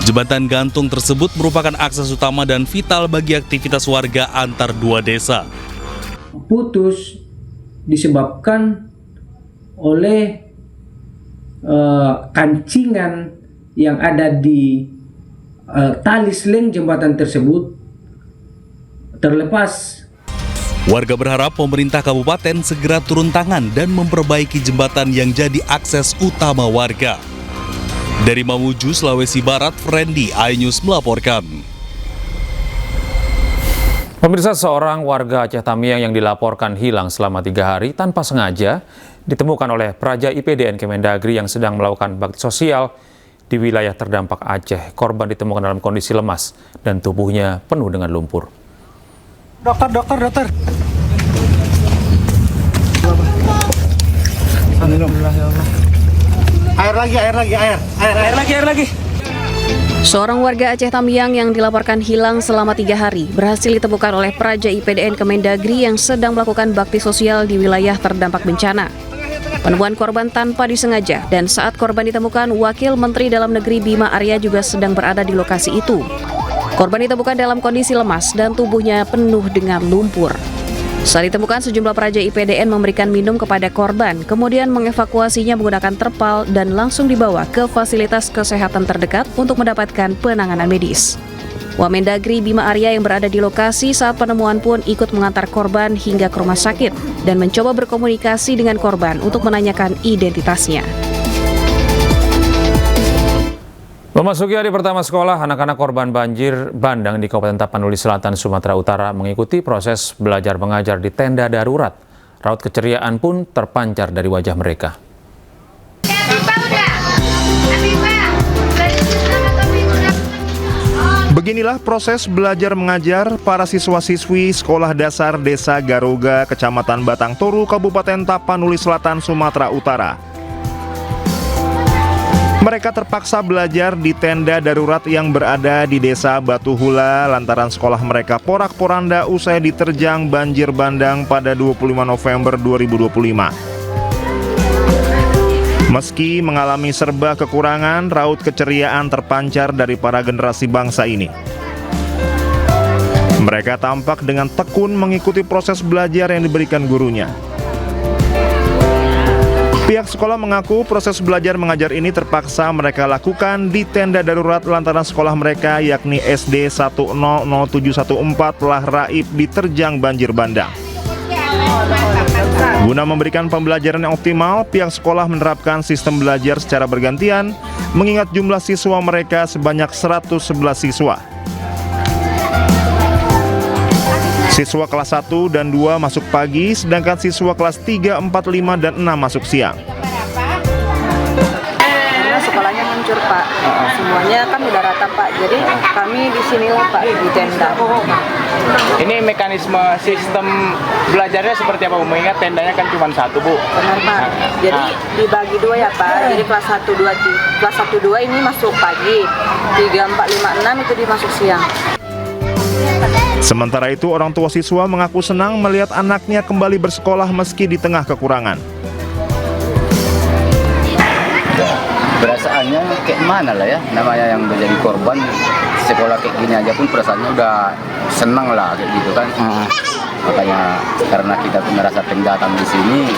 Jembatan gantung tersebut merupakan akses utama dan vital bagi aktivitas warga antar 2 desa. Putus disebabkan oleh kancingan yang ada di tali seling jembatan tersebut terlepas. Warga berharap pemerintah kabupaten segera turun tangan dan memperbaiki jembatan yang jadi akses utama warga. Dari Mamuju, Sulawesi Barat, Frendi, iNews melaporkan. Pemirsa, seorang warga Aceh Tamiang yang dilaporkan hilang selama 3 hari tanpa sengaja ditemukan oleh Praja IPDN Kemendagri yang sedang melakukan bakti sosial di wilayah terdampak Aceh. Korban ditemukan dalam kondisi lemas dan tubuhnya penuh dengan lumpur. Dokter. Air lagi. Seorang warga Aceh Tamiang yang dilaporkan hilang selama 3 hari berhasil ditemukan oleh Praja IPDN Kemendagri yang sedang melakukan bakti sosial di wilayah terdampak bencana. Penemuan korban tanpa disengaja dan saat korban ditemukan, Wakil Menteri Dalam Negeri Bima Arya juga sedang berada di lokasi itu. Korban ditemukan dalam kondisi lemas dan tubuhnya penuh dengan lumpur. Saat ditemukan, sejumlah praja IPDN memberikan minum kepada korban, kemudian mengevakuasinya menggunakan terpal dan langsung dibawa ke fasilitas kesehatan terdekat untuk mendapatkan penanganan medis. Wamendagri Bima Arya yang berada di lokasi saat penemuan pun ikut mengantar korban hingga ke rumah sakit dan mencoba berkomunikasi dengan korban untuk menanyakan identitasnya. Memasuki hari pertama sekolah, anak-anak korban banjir bandang di Kabupaten Tapanuli Selatan, Sumatera Utara mengikuti proses belajar mengajar di tenda darurat. Raut keceriaan pun terpancar dari wajah mereka. Beginilah proses belajar mengajar para siswa-siswi Sekolah Dasar Desa Garoga, Kecamatan Batang Toru, Kabupaten Tapanuli Selatan, Sumatera Utara. Mereka terpaksa belajar di tenda darurat yang berada di Desa Batu Hula lantaran sekolah mereka porak-poranda usai diterjang banjir bandang pada 25 November 2025. Meski mengalami serba kekurangan, raut keceriaan terpancar dari para generasi bangsa ini. Mereka tampak dengan tekun mengikuti proses belajar yang diberikan gurunya. Pihak sekolah mengaku proses belajar mengajar ini terpaksa mereka lakukan di tenda darurat lantaran sekolah mereka yakni SD 100714 telah raib diterjang banjir bandang. Guna memberikan pembelajaran yang optimal, pihak sekolah menerapkan sistem belajar secara bergantian mengingat jumlah siswa mereka sebanyak 111 siswa. Siswa kelas 1 dan 2 masuk pagi, sedangkan siswa kelas 3, 4, 5, dan 6 masuk siang. Karena sekolahnya hancur, Pak. Semuanya kan udah rata, Pak. Jadi kami di sinilah, Pak, di tenda. Ini mekanisme sistem belajarnya seperti apa, Bu? Mengingat tendanya kan cuma satu, Bu. Benar, Pak. Jadi dibagi dua ya, Pak. Jadi kelas 1, 2 ini masuk pagi. 3, 4, 5, 6 itu dimasuk siang. Sementara itu, orang tua siswa mengaku senang melihat anaknya kembali bersekolah meski di tengah kekurangan. Perasaannya kayak mana lah ya, namanya yang menjadi korban sekolah kayak gini aja pun perasaannya udah senang lah kayak gitu kan. Makanya karena kita pun merasa pendatang di sini,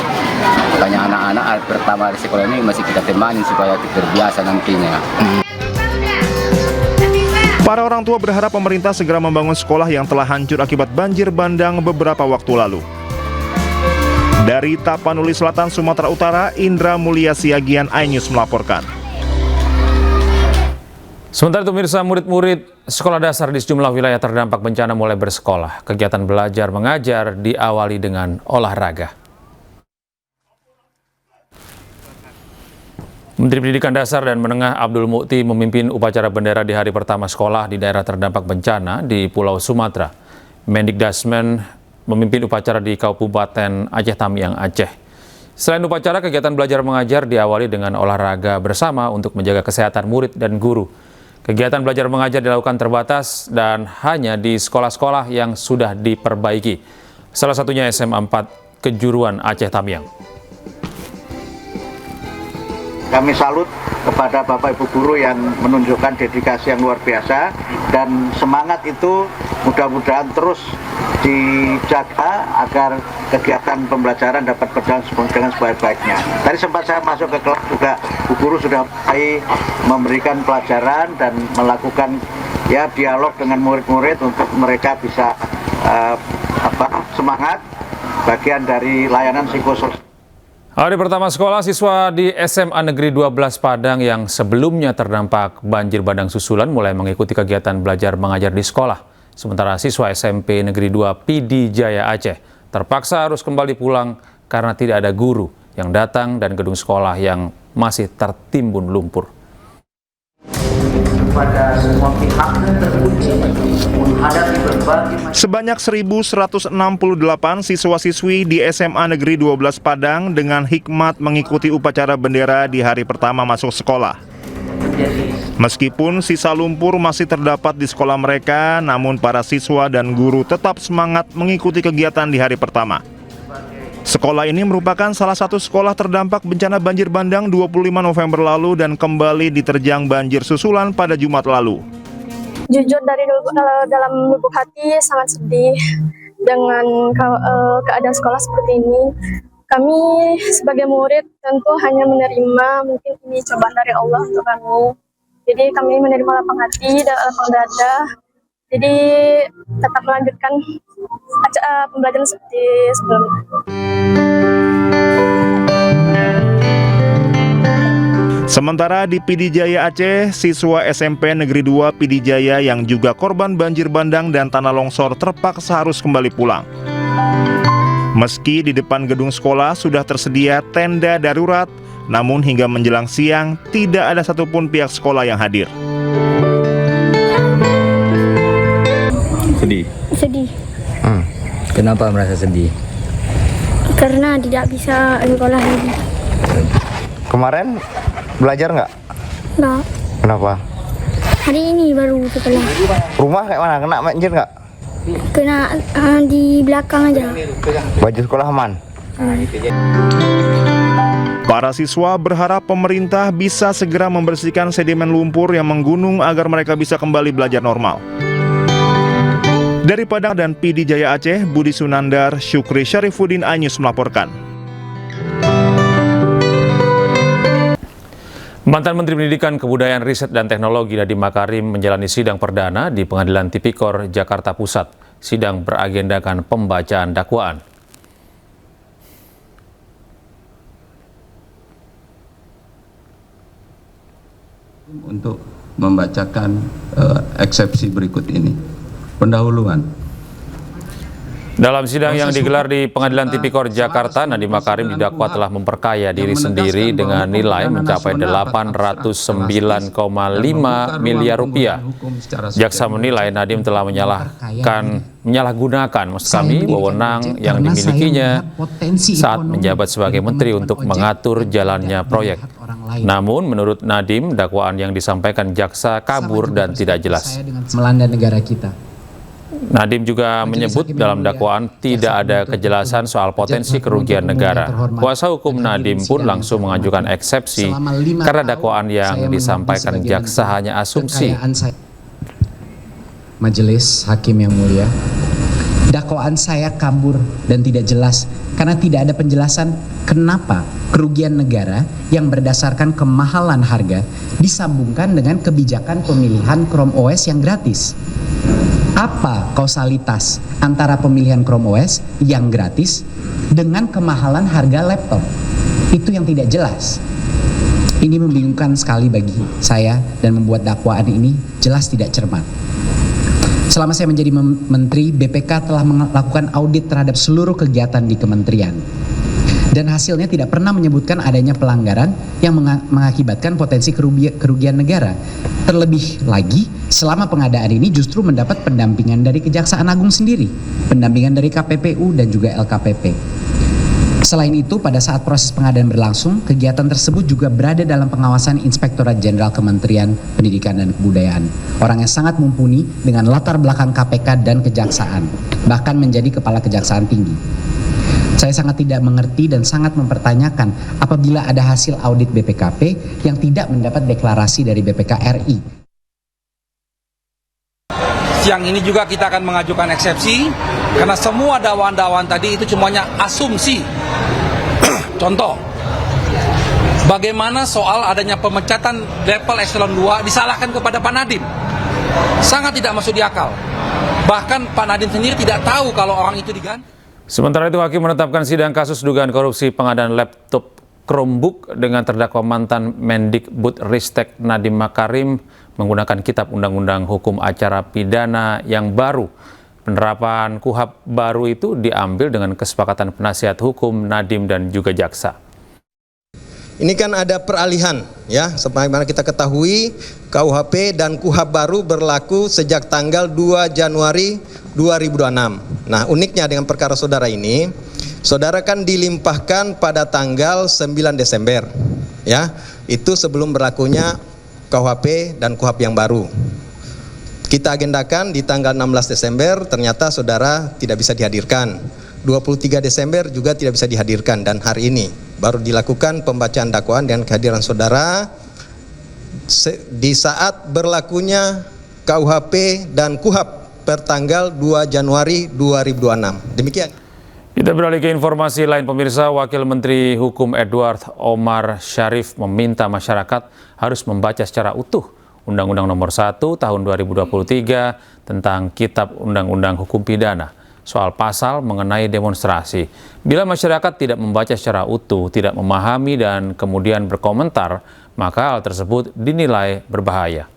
makanya anak-anak pertama di sekolah ini masih kita temani supaya terbiasa nantinya. Para orang tua berharap pemerintah segera membangun sekolah yang telah hancur akibat banjir bandang beberapa waktu lalu. Dari Tapanuli Selatan, Sumatera Utara, Indra Mulia Siagian, iNews melaporkan. Sementara itu, pemirsa, murid-murid sekolah dasar di sejumlah wilayah terdampak bencana mulai bersekolah. Kegiatan belajar mengajar diawali dengan olahraga. Menteri Pendidikan Dasar dan Menengah Abdul Mukti memimpin upacara bendera di hari pertama sekolah di daerah terdampak bencana di Pulau Sumatera. Mendikdasmen memimpin upacara di Kabupaten Aceh Tamiang, Aceh. Selain upacara, kegiatan belajar mengajar diawali dengan olahraga bersama untuk menjaga kesehatan murid dan guru. Kegiatan belajar mengajar dilakukan terbatas dan hanya di sekolah-sekolah yang sudah diperbaiki. Salah satunya SMA 4 Kejuruan Aceh Tamiang. Kami salut kepada Bapak Ibu Guru yang menunjukkan dedikasi yang luar biasa dan semangat itu mudah-mudahan terus dijaga agar kegiatan pembelajaran dapat berjalan dengan sebaik-baiknya. Tadi sempat saya masuk ke kelas juga, Bu Guru sudah mulai memberikan pelajaran dan melakukan dialog dengan murid-murid untuk mereka bisa semangat, bagian dari layanan psikososial. Hari pertama sekolah, siswa di SMA Negeri 12 Padang yang sebelumnya terdampak banjir bandang susulan mulai mengikuti kegiatan belajar mengajar di sekolah. Sementara siswa SMP Negeri 2 PD Jaya Aceh terpaksa harus kembali pulang karena tidak ada guru yang datang dan gedung sekolah yang masih tertimbun lumpur. Sebanyak 1.168 siswa-siswi di SMA Negeri 12 Padang dengan hikmat mengikuti upacara bendera di hari pertama masuk sekolah. Meskipun sisa lumpur masih terdapat di sekolah mereka, namun para siswa dan guru tetap semangat mengikuti kegiatan di hari pertama. Sekolah ini merupakan salah satu sekolah terdampak bencana banjir bandang 25 November lalu dan kembali diterjang banjir susulan pada Jumat lalu. Jujur dari dalam lubuk hati sangat sedih dengan keadaan sekolah seperti ini. Kami sebagai murid tentu hanya menerima, mungkin ini cobaan dari Allah untuk kami. Jadi kami menerima lapang hati dan lapang dada. Jadi tetap melanjutkan pembelajaran seperti sebelumnya. Sementara di PD Jaya Aceh, siswa SMP Negeri 2 PD Jaya yang juga korban banjir bandang dan tanah longsor terpaksa harus kembali pulang. Meski di depan gedung sekolah sudah tersedia tenda darurat, namun hingga menjelang siang tidak ada satupun pihak sekolah yang hadir. Sedih? Sedih. Kenapa merasa sedih? Karena tidak bisa sekolah lagi. Kemarin belajar nggak? Nggak. Kenapa? Hari ini baru sekolah. Rumah kayak mana? Kena banjir nggak? Kena di belakang aja. Baju sekolah aman? Para siswa berharap pemerintah bisa segera membersihkan sedimen lumpur yang menggunung agar mereka bisa kembali belajar normal. Dari Padang dan PD Jaya Aceh, Budi Sunandar, Syukri Syarifuddin, iNews melaporkan. Mantan Menteri Pendidikan, Kebudayaan, Riset, dan Teknologi Nadiem Makarim menjalani sidang perdana di Pengadilan Tipikor, Jakarta Pusat. Sidang beragendakan pembacaan dakwaan. Untuk membacakan eksepsi berikut ini. Pendahuluan. Dalam sidang yang digelar di Pengadilan Tipikor Jakarta, Nadiem Makarim didakwa telah memperkaya diri sendiri dengan nilai mencapai 809,5 miliar rupiah. Jaksa menilai Nadiem telah menyalahgunakan wewenang yang dimilikinya saat menjabat sebagai menteri untuk mengatur jalannya proyek. Namun menurut Nadiem, dakwaan yang disampaikan jaksa kabur dan tidak jelas. Melanda negara kita. Nadiem juga menyebut dalam dakwaan tidak ada kejelasan soal potensi kerugian negara. Kuasa hukum Nadiem pun langsung mengajukan eksepsi karena dakwaan yang disampaikan jaksa hanya asumsi. Majelis Hakim yang mulia, dakwaan saya kabur dan tidak jelas karena tidak ada penjelasan kenapa kerugian negara yang berdasarkan kemahalan harga disambungkan dengan kebijakan pemilihan Chrome OS yang gratis. Apa kausalitas antara pemilihan Chrome OS yang gratis dengan kemahalan harga laptop? Itu yang tidak jelas. Ini membingungkan sekali bagi saya dan membuat dakwaan ini jelas tidak cermat. Selama saya menjadi menteri, BPK telah melakukan audit terhadap seluruh kegiatan di kementerian. Dan hasilnya tidak pernah menyebutkan adanya pelanggaran yang mengakibatkan potensi kerugian negara. Terlebih lagi, selama pengadaan ini justru mendapat pendampingan dari Kejaksaan Agung sendiri, pendampingan dari KPPU dan juga LKPP. Selain itu, pada saat proses pengadaan berlangsung, kegiatan tersebut juga berada dalam pengawasan Inspektorat Jenderal Kementerian Pendidikan dan Kebudayaan. Orang yang sangat mumpuni dengan latar belakang KPK dan Kejaksaan, bahkan menjadi Kepala Kejaksaan Tinggi. Saya sangat tidak mengerti dan sangat mempertanyakan apabila ada hasil audit BPKP yang tidak mendapat deklarasi dari BPK RI. Siang ini juga kita akan mengajukan eksepsi karena semua dakwaan-dakwaan tadi itu semuanya asumsi. Contoh, bagaimana soal adanya pemecatan level eselon 2 disalahkan kepada Pak Nadiem? Sangat tidak masuk di akal. Bahkan Pak Nadiem sendiri tidak tahu kalau orang itu diganti. Sementara itu, Hakim menetapkan sidang kasus dugaan korupsi pengadaan laptop Chromebook dengan terdakwa mantan Mendikbudristek Nadiem Makarim menggunakan Kitab Undang-Undang Hukum Acara Pidana yang baru. Penerapan KUHP baru itu diambil dengan kesepakatan penasihat hukum Nadiem dan juga jaksa. Ini kan ada peralihan ya, sebagaimana kita ketahui KUHP dan KUHP baru berlaku sejak tanggal 2 Januari 2026. Nah, uniknya dengan perkara saudara ini, saudara kan dilimpahkan pada tanggal 9 Desember. Ya, itu sebelum berlakunya KUHP dan KUHP yang baru. Kita agendakan di tanggal 16 Desember, ternyata saudara tidak bisa dihadirkan. 23 Desember juga tidak bisa dihadirkan, dan hari ini baru dilakukan pembacaan dakwaan dengan kehadiran saudara di saat berlakunya KUHP dan KUHP per tanggal 2 Januari 2026. Demikian. Kita beralih ke informasi lain, pemirsa. Wakil Menteri Hukum Edward Omar Syarif meminta masyarakat harus membaca secara utuh Undang-Undang Nomor 1 Tahun 2023 tentang Kitab Undang-Undang Hukum Pidana soal pasal mengenai demonstrasi. Bila masyarakat tidak membaca secara utuh, tidak memahami dan kemudian berkomentar, maka hal tersebut dinilai berbahaya.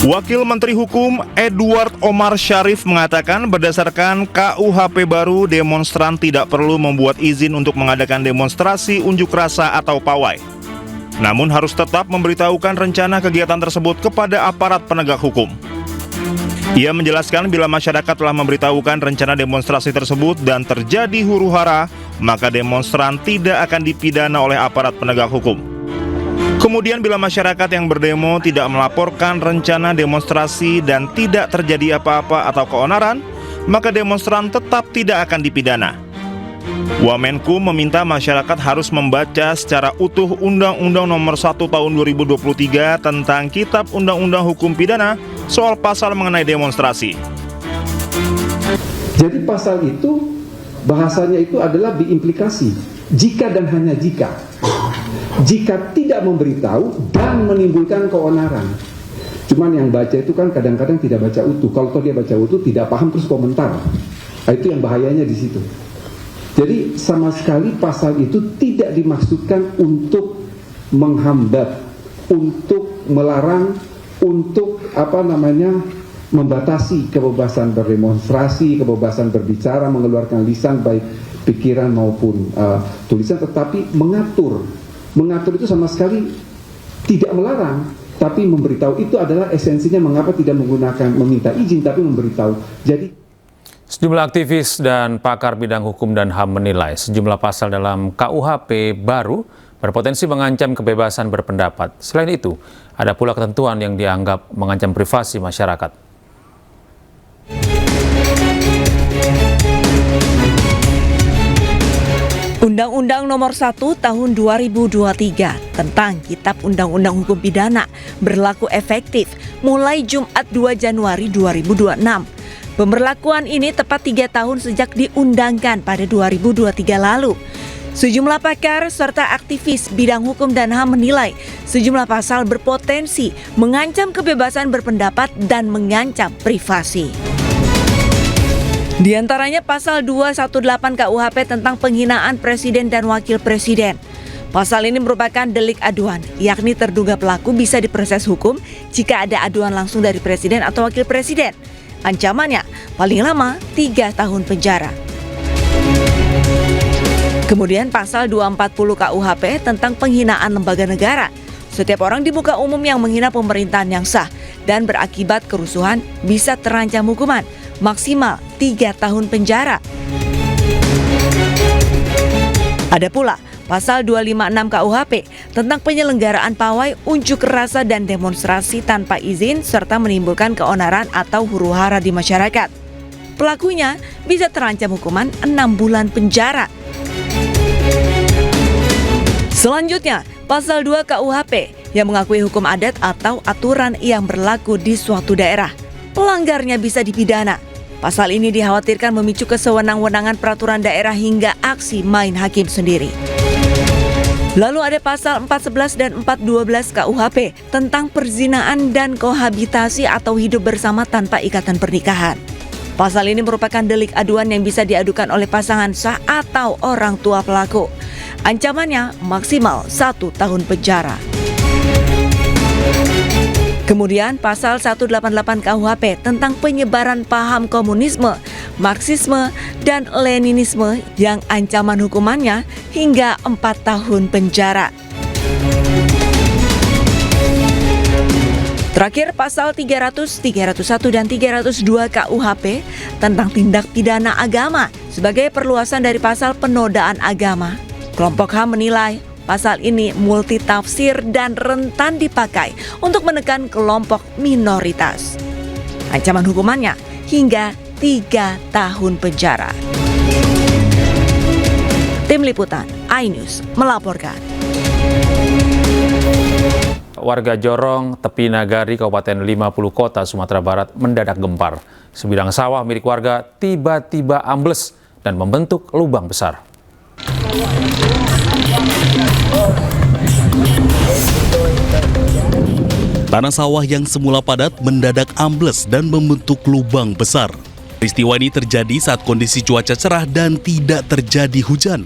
Wakil Menteri Hukum Edward Omar Syarif mengatakan berdasarkan KUHP baru, demonstran tidak perlu membuat izin untuk mengadakan demonstrasi, unjuk rasa, atau pawai. Namun harus tetap memberitahukan rencana kegiatan tersebut kepada aparat penegak hukum. Ia menjelaskan bila masyarakat telah memberitahukan rencana demonstrasi tersebut dan terjadi huru-hara, maka demonstran tidak akan dipidana oleh aparat penegak hukum. Kemudian bila masyarakat yang berdemo tidak melaporkan rencana demonstrasi dan tidak terjadi apa-apa atau keonaran, maka demonstran tetap tidak akan dipidana. Wamenkum meminta masyarakat harus membaca secara utuh Undang-Undang Nomor 1 Tahun 2023 tentang Kitab Undang-Undang Hukum Pidana soal pasal mengenai demonstrasi. Jadi pasal itu bahasanya itu adalah diimplikasi, jika dan hanya jika. Jika tidak memberitahu dan menimbulkan keonaran. Cuman yang baca itu kan kadang-kadang tidak baca utuh. Kalau dia baca utuh tidak paham terus komentar. Nah, itu yang bahayanya di situ. Jadi sama sekali pasal itu tidak dimaksudkan untuk menghambat, untuk melarang, untuk membatasi kebebasan berdemonstrasi, kebebasan berbicara, mengeluarkan lisan baik pikiran maupun tulisan, tetapi mengatur. Mengatur itu sama sekali tidak melarang, tapi memberitahu. Itu adalah esensinya mengapa tidak menggunakan meminta izin, tapi memberitahu. Jadi sejumlah aktivis dan pakar bidang hukum dan HAM menilai sejumlah pasal dalam KUHP baru berpotensi mengancam kebebasan berpendapat. Selain itu, ada pula ketentuan yang dianggap mengancam privasi masyarakat. Undang-Undang Nomor 1 Tahun 2023 tentang Kitab Undang-Undang Hukum Pidana berlaku efektif mulai Jumat 2 Januari 2026. Pemberlakuan ini tepat 3 tahun sejak diundangkan pada 2023 lalu. Sejumlah pakar serta aktivis bidang hukum dan HAM menilai sejumlah pasal berpotensi mengancam kebebasan berpendapat dan mengancam privasi. Di antaranya pasal 218 KUHP tentang penghinaan presiden dan wakil presiden. Pasal ini merupakan delik aduan, yakni terduga pelaku bisa diproses hukum jika ada aduan langsung dari presiden atau wakil presiden. Ancamannya paling lama 3 tahun penjara. Kemudian pasal 240 KUHP tentang penghinaan lembaga negara. Setiap orang di muka umum yang menghina pemerintahan yang sah dan berakibat kerusuhan bisa terancam hukuman maksimal 3 tahun penjara. Ada pula pasal 256 KUHP tentang penyelenggaraan pawai, unjuk rasa dan demonstrasi tanpa izin serta menimbulkan keonaran atau huru-hara di masyarakat. Pelakunya bisa terancam hukuman 6 bulan penjara. Selanjutnya, Pasal 2 KUHP yang mengakui hukum adat atau aturan yang berlaku di suatu daerah. Pelanggarnya bisa dipidana. Pasal ini dikhawatirkan memicu kesewenang-wenangan peraturan daerah hingga aksi main hakim sendiri. Lalu ada pasal 411 dan 412 KUHP tentang perzinaan dan kohabitasi atau hidup bersama tanpa ikatan pernikahan. Pasal ini merupakan delik aduan yang bisa diadukan oleh pasangan sah atau orang tua pelaku. Ancamannya maksimal 1 tahun penjara. Kemudian pasal 188 KUHP tentang penyebaran paham komunisme, Marxisme, dan Leninisme yang ancaman hukumannya hingga 4 tahun penjara. Terakhir pasal 300, 301, dan 302 KUHP tentang tindak pidana agama sebagai perluasan dari pasal penodaan agama. Kelompok HAM menilai pasal ini multitafsir dan rentan dipakai untuk menekan kelompok minoritas. Ancaman hukumannya hingga 3 tahun penjara. Tim Liputan iNews melaporkan. Warga Jorong, Tepi Nagari, Kabupaten 50 Kota, Sumatera Barat mendadak gempar. Sebidang sawah milik warga tiba-tiba ambles dan membentuk lubang besar. Tanah sawah yang semula padat mendadak ambles dan membentuk lubang besar. Peristiwa ini terjadi saat kondisi cuaca cerah dan tidak terjadi hujan.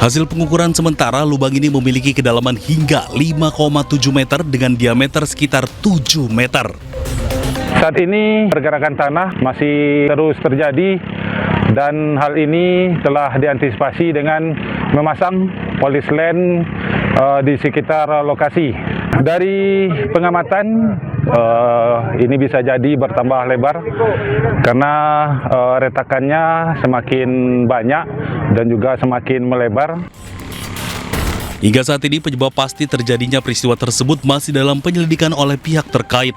Hasil pengukuran sementara, lubang ini memiliki kedalaman hingga 5,7 meter dengan diameter sekitar 7 meter. Saat ini pergerakan tanah masih terus terjadi dan hal ini telah diantisipasi dengan memasang polis line di sekitar lokasi. Dari pengamatan ini bisa jadi bertambah lebar karena retakannya semakin banyak dan juga semakin melebar. Hingga saat ini penyebab pasti terjadinya peristiwa tersebut masih dalam penyelidikan oleh pihak terkait.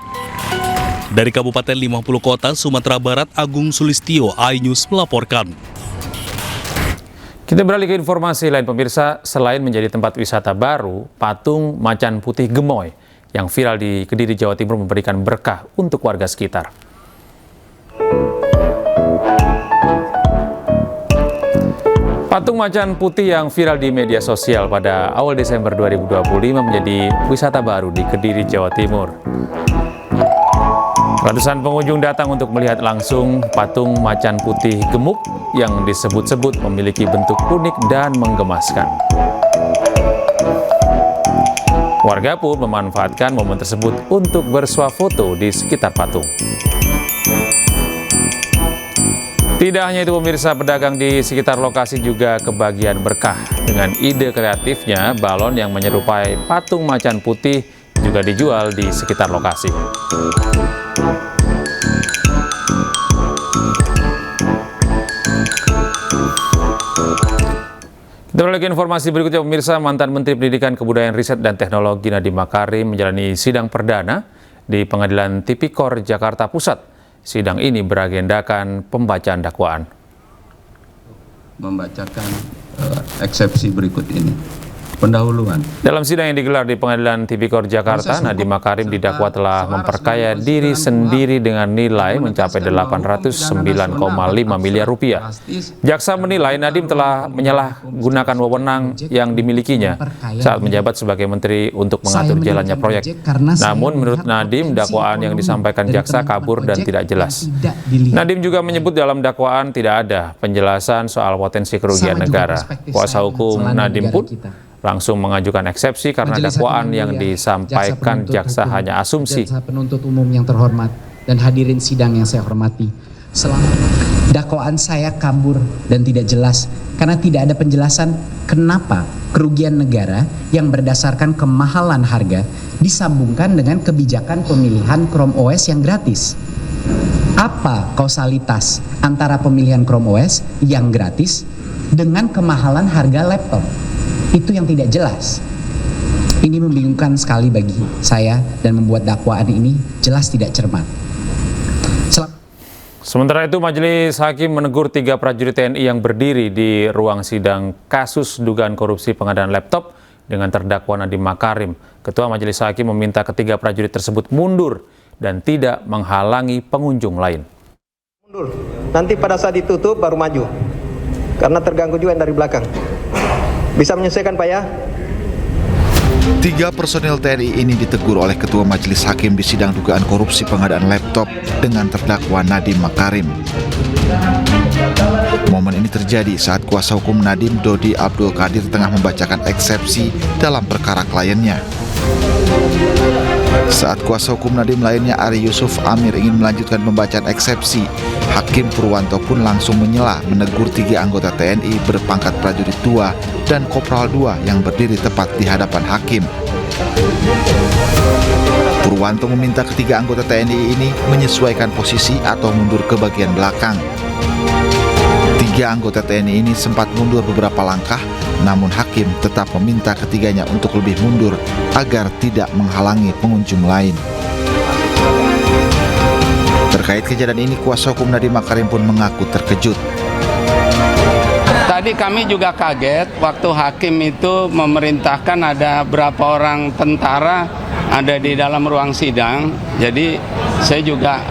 Dari Kabupaten 50 Kota, Sumatera Barat, Agung Sulistyo, iNews melaporkan. Kita beralih ke informasi lain pemirsa, selain menjadi tempat wisata baru, patung macan putih gemoy yang viral di Kediri, Jawa Timur memberikan berkah untuk warga sekitar. Patung macan putih yang viral di media sosial pada awal Desember 2025 menjadi wisata baru di Kediri, Jawa Timur. Ratusan pengunjung datang untuk melihat langsung patung macan putih gemuk yang disebut-sebut memiliki bentuk unik dan menggemaskan. Warga pun memanfaatkan momen tersebut untuk bersuah foto di sekitar patung. Tidak hanya itu pemirsa, pedagang di sekitar lokasi juga kebagian berkah. Dengan ide kreatifnya, balon yang menyerupai patung macan putih juga dijual di sekitar lokasi. Kita beralih ke informasi berikutnya pemirsa, mantan Menteri Pendidikan, Kebudayaan, Riset, dan Teknologi Nadiem Makarim menjalani sidang perdana di Pengadilan Tipikor Jakarta Pusat. Sidang ini beragendakan pembacaan dakwaan. Membacakan eksepsi berikut ini. Pendahuluan. Dalam sidang yang digelar di Pengadilan Tipikor Jakarta, Nadiem Makarim didakwa telah memperkaya diri sendiri dengan nilai mencapai 809,5 miliar rupiah. Jaksa menilai Nadiem telah menyalahgunakan wewenang yang dimilikinya saat menjabat sebagai menteri untuk mengatur jalannya proyek. Namun menurut Nadiem, dakwaan yang disampaikan jaksa kabur dan tidak jelas. Nadiem juga menyebut dalam dakwaan tidak ada penjelasan soal potensi kerugian negara. Kuasa hukum Nadiem pun langsung mengajukan eksepsi karena dakwaan yang disampaikan jaksa hanya asumsi. Jaksa penuntut umum yang terhormat dan hadirin sidang yang saya hormati, selama dakwaan saya kabur dan tidak jelas karena tidak ada penjelasan kenapa kerugian negara yang berdasarkan kemahalan harga disambungkan dengan kebijakan pemilihan Chrome OS yang gratis. Apa kausalitas antara pemilihan Chrome OS yang gratis dengan kemahalan harga laptop? Itu yang tidak jelas. Ini membingungkan sekali bagi saya dan membuat dakwaan ini jelas tidak cermat. Sementara itu, Majelis Hakim menegur 3 prajurit TNI yang berdiri di ruang sidang kasus dugaan korupsi pengadaan laptop dengan terdakwa Nadiem Makarim. Ketua Majelis Hakim meminta ketiga prajurit tersebut mundur dan tidak menghalangi pengunjung lain. Mundur. Nanti pada saat ditutup baru maju. Karena terganggu juga yang dari belakang. Bisa menyesuaikan Pak ya? 3 personel TNI ini ditegur oleh Ketua Majelis Hakim di sidang dugaan korupsi pengadaan laptop dengan terdakwa Nadiem Makarim. Momen ini terjadi saat kuasa hukum Nadiem, Dodi Abdul Qadir, tengah membacakan eksepsi dalam perkara kliennya. Saat kuasa hukum Nadiem lainnya, Ari Yusuf Amir, ingin melanjutkan pembacaan eksepsi, Hakim Purwanto pun langsung menyela, menegur 3 anggota TNI berpangkat prajurit 2 dan Kopral 2 yang berdiri tepat di hadapan Hakim. Purwanto meminta ketiga anggota TNI ini menyesuaikan posisi atau mundur ke bagian belakang. 3 anggota TNI ini sempat mundur beberapa langkah, namun Hakim tetap meminta ketiganya untuk lebih mundur agar tidak menghalangi pengunjung lain. Terkait kejadian ini, kuasa hukum Nadiem Makarim pun mengaku terkejut. Tadi kami juga kaget waktu hakim itu memerintahkan ada berapa orang tentara ada di dalam ruang sidang. Jadi saya juga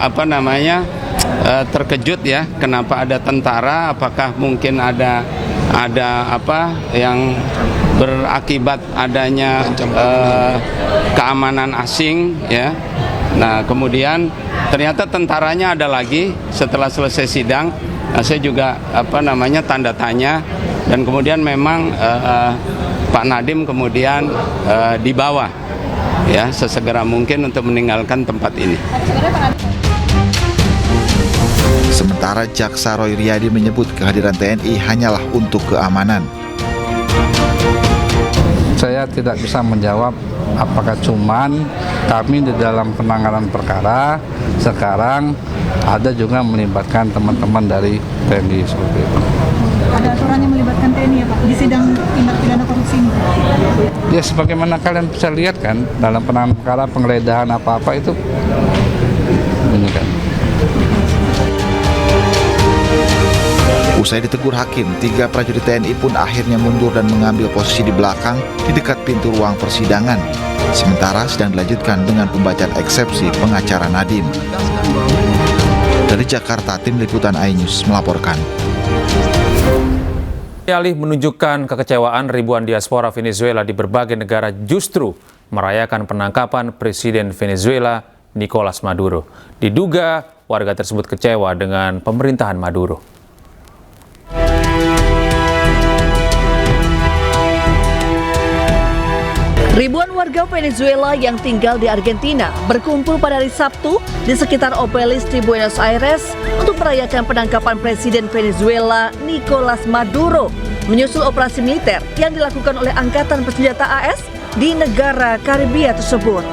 terkejut ya, kenapa ada tentara, apakah mungkin ada apa yang berakibat adanya keamanan asing ya. Nah, kemudian ternyata tentaranya ada lagi setelah selesai sidang. Nah, saya juga tanda tanya, dan kemudian memang Pak Nadiem kemudian dibawa ya sesegera mungkin untuk meninggalkan tempat ini. Sementara Jaksa Roy Riyadi menyebut kehadiran TNI hanyalah untuk keamanan. Saya tidak bisa menjawab apakah cuman kami di dalam penanganan perkara sekarang ada juga melibatkan teman-teman dari TNI seperti itu. Ada aturan yang melibatkan TNI ya Pak di sidang tindak pidana korupsi ini? Ya sebagaimana kalian bisa lihat kan dalam penanganan perkara penggeledahan apa-apa itu ini kan. Usai ditegur hakim, 3 prajurit TNI pun akhirnya mundur dan mengambil posisi di belakang di dekat pintu ruang persidangan. Sementara sedang dilanjutkan dengan pembacaan eksepsi pengacara Nadiem. Dari Jakarta, Tim Liputan iNews melaporkan. Alih menunjukkan kekecewaan, ribuan diaspora Venezuela di berbagai negara justru merayakan penangkapan Presiden Venezuela Nicolas Maduro. Diduga warga tersebut kecewa dengan pemerintahan Maduro. Ribuan warga Venezuela yang tinggal di Argentina berkumpul pada hari Sabtu di sekitar Obelisk di Buenos Aires untuk merayakan penangkapan Presiden Venezuela Nicolas Maduro menyusul operasi militer yang dilakukan oleh Angkatan Bersenjata AS di negara Karibia tersebut.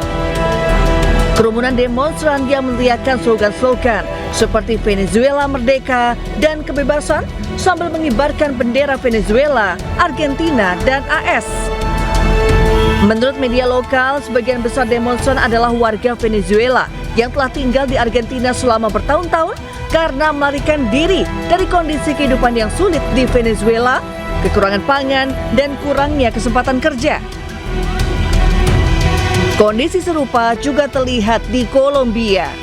Kerumunan demonstran yang meneriakkan slogan-slogan seperti Venezuela Merdeka dan Kebebasan sambil mengibarkan bendera Venezuela, Argentina, dan AS. Menurut media lokal, sebagian besar demonstran adalah warga Venezuela yang telah tinggal di Argentina selama bertahun-tahun karena melarikan diri dari kondisi kehidupan yang sulit di Venezuela, kekurangan pangan, dan kurangnya kesempatan kerja. Kondisi serupa juga terlihat di Kolombia.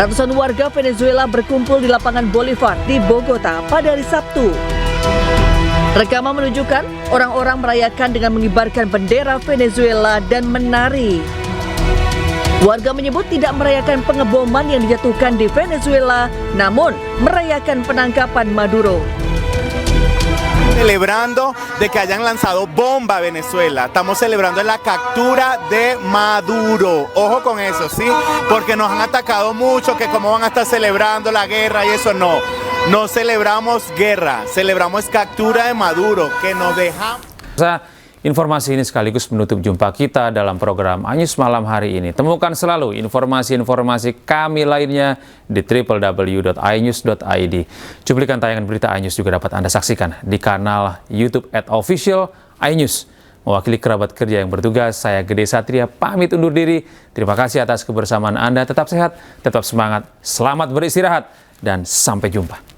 Ratusan warga Venezuela berkumpul di lapangan Bolivar di Bogota pada hari Sabtu. Rekaman menunjukkan orang-orang merayakan dengan mengibarkan bendera Venezuela dan menari. Warga menyebut tidak merayakan pengeboman yang dijatuhkan di Venezuela, namun merayakan penangkapan Maduro. Celebrando de que hayan lanzado bomba a Venezuela. Estamos celebrando la captura de Maduro. Ojo con eso, ¿sí? Porque nos han atacado mucho, que cómo van a estar celebrando la guerra y eso no. No celebramos guerra, celebramos captura de Maduro, que nos dejamos. Informasi ini sekaligus menutup jumpa kita dalam program iNews malam hari ini. Temukan selalu informasi-informasi kami lainnya di www.inews.id. Cuplikan tayangan berita iNews juga dapat Anda saksikan di kanal YouTube @official iNews. Mewakili kerabat kerja yang bertugas, saya Gede Satria pamit undur diri. Terima kasih atas kebersamaan Anda. Tetap sehat, tetap semangat, selamat beristirahat, dan sampai jumpa.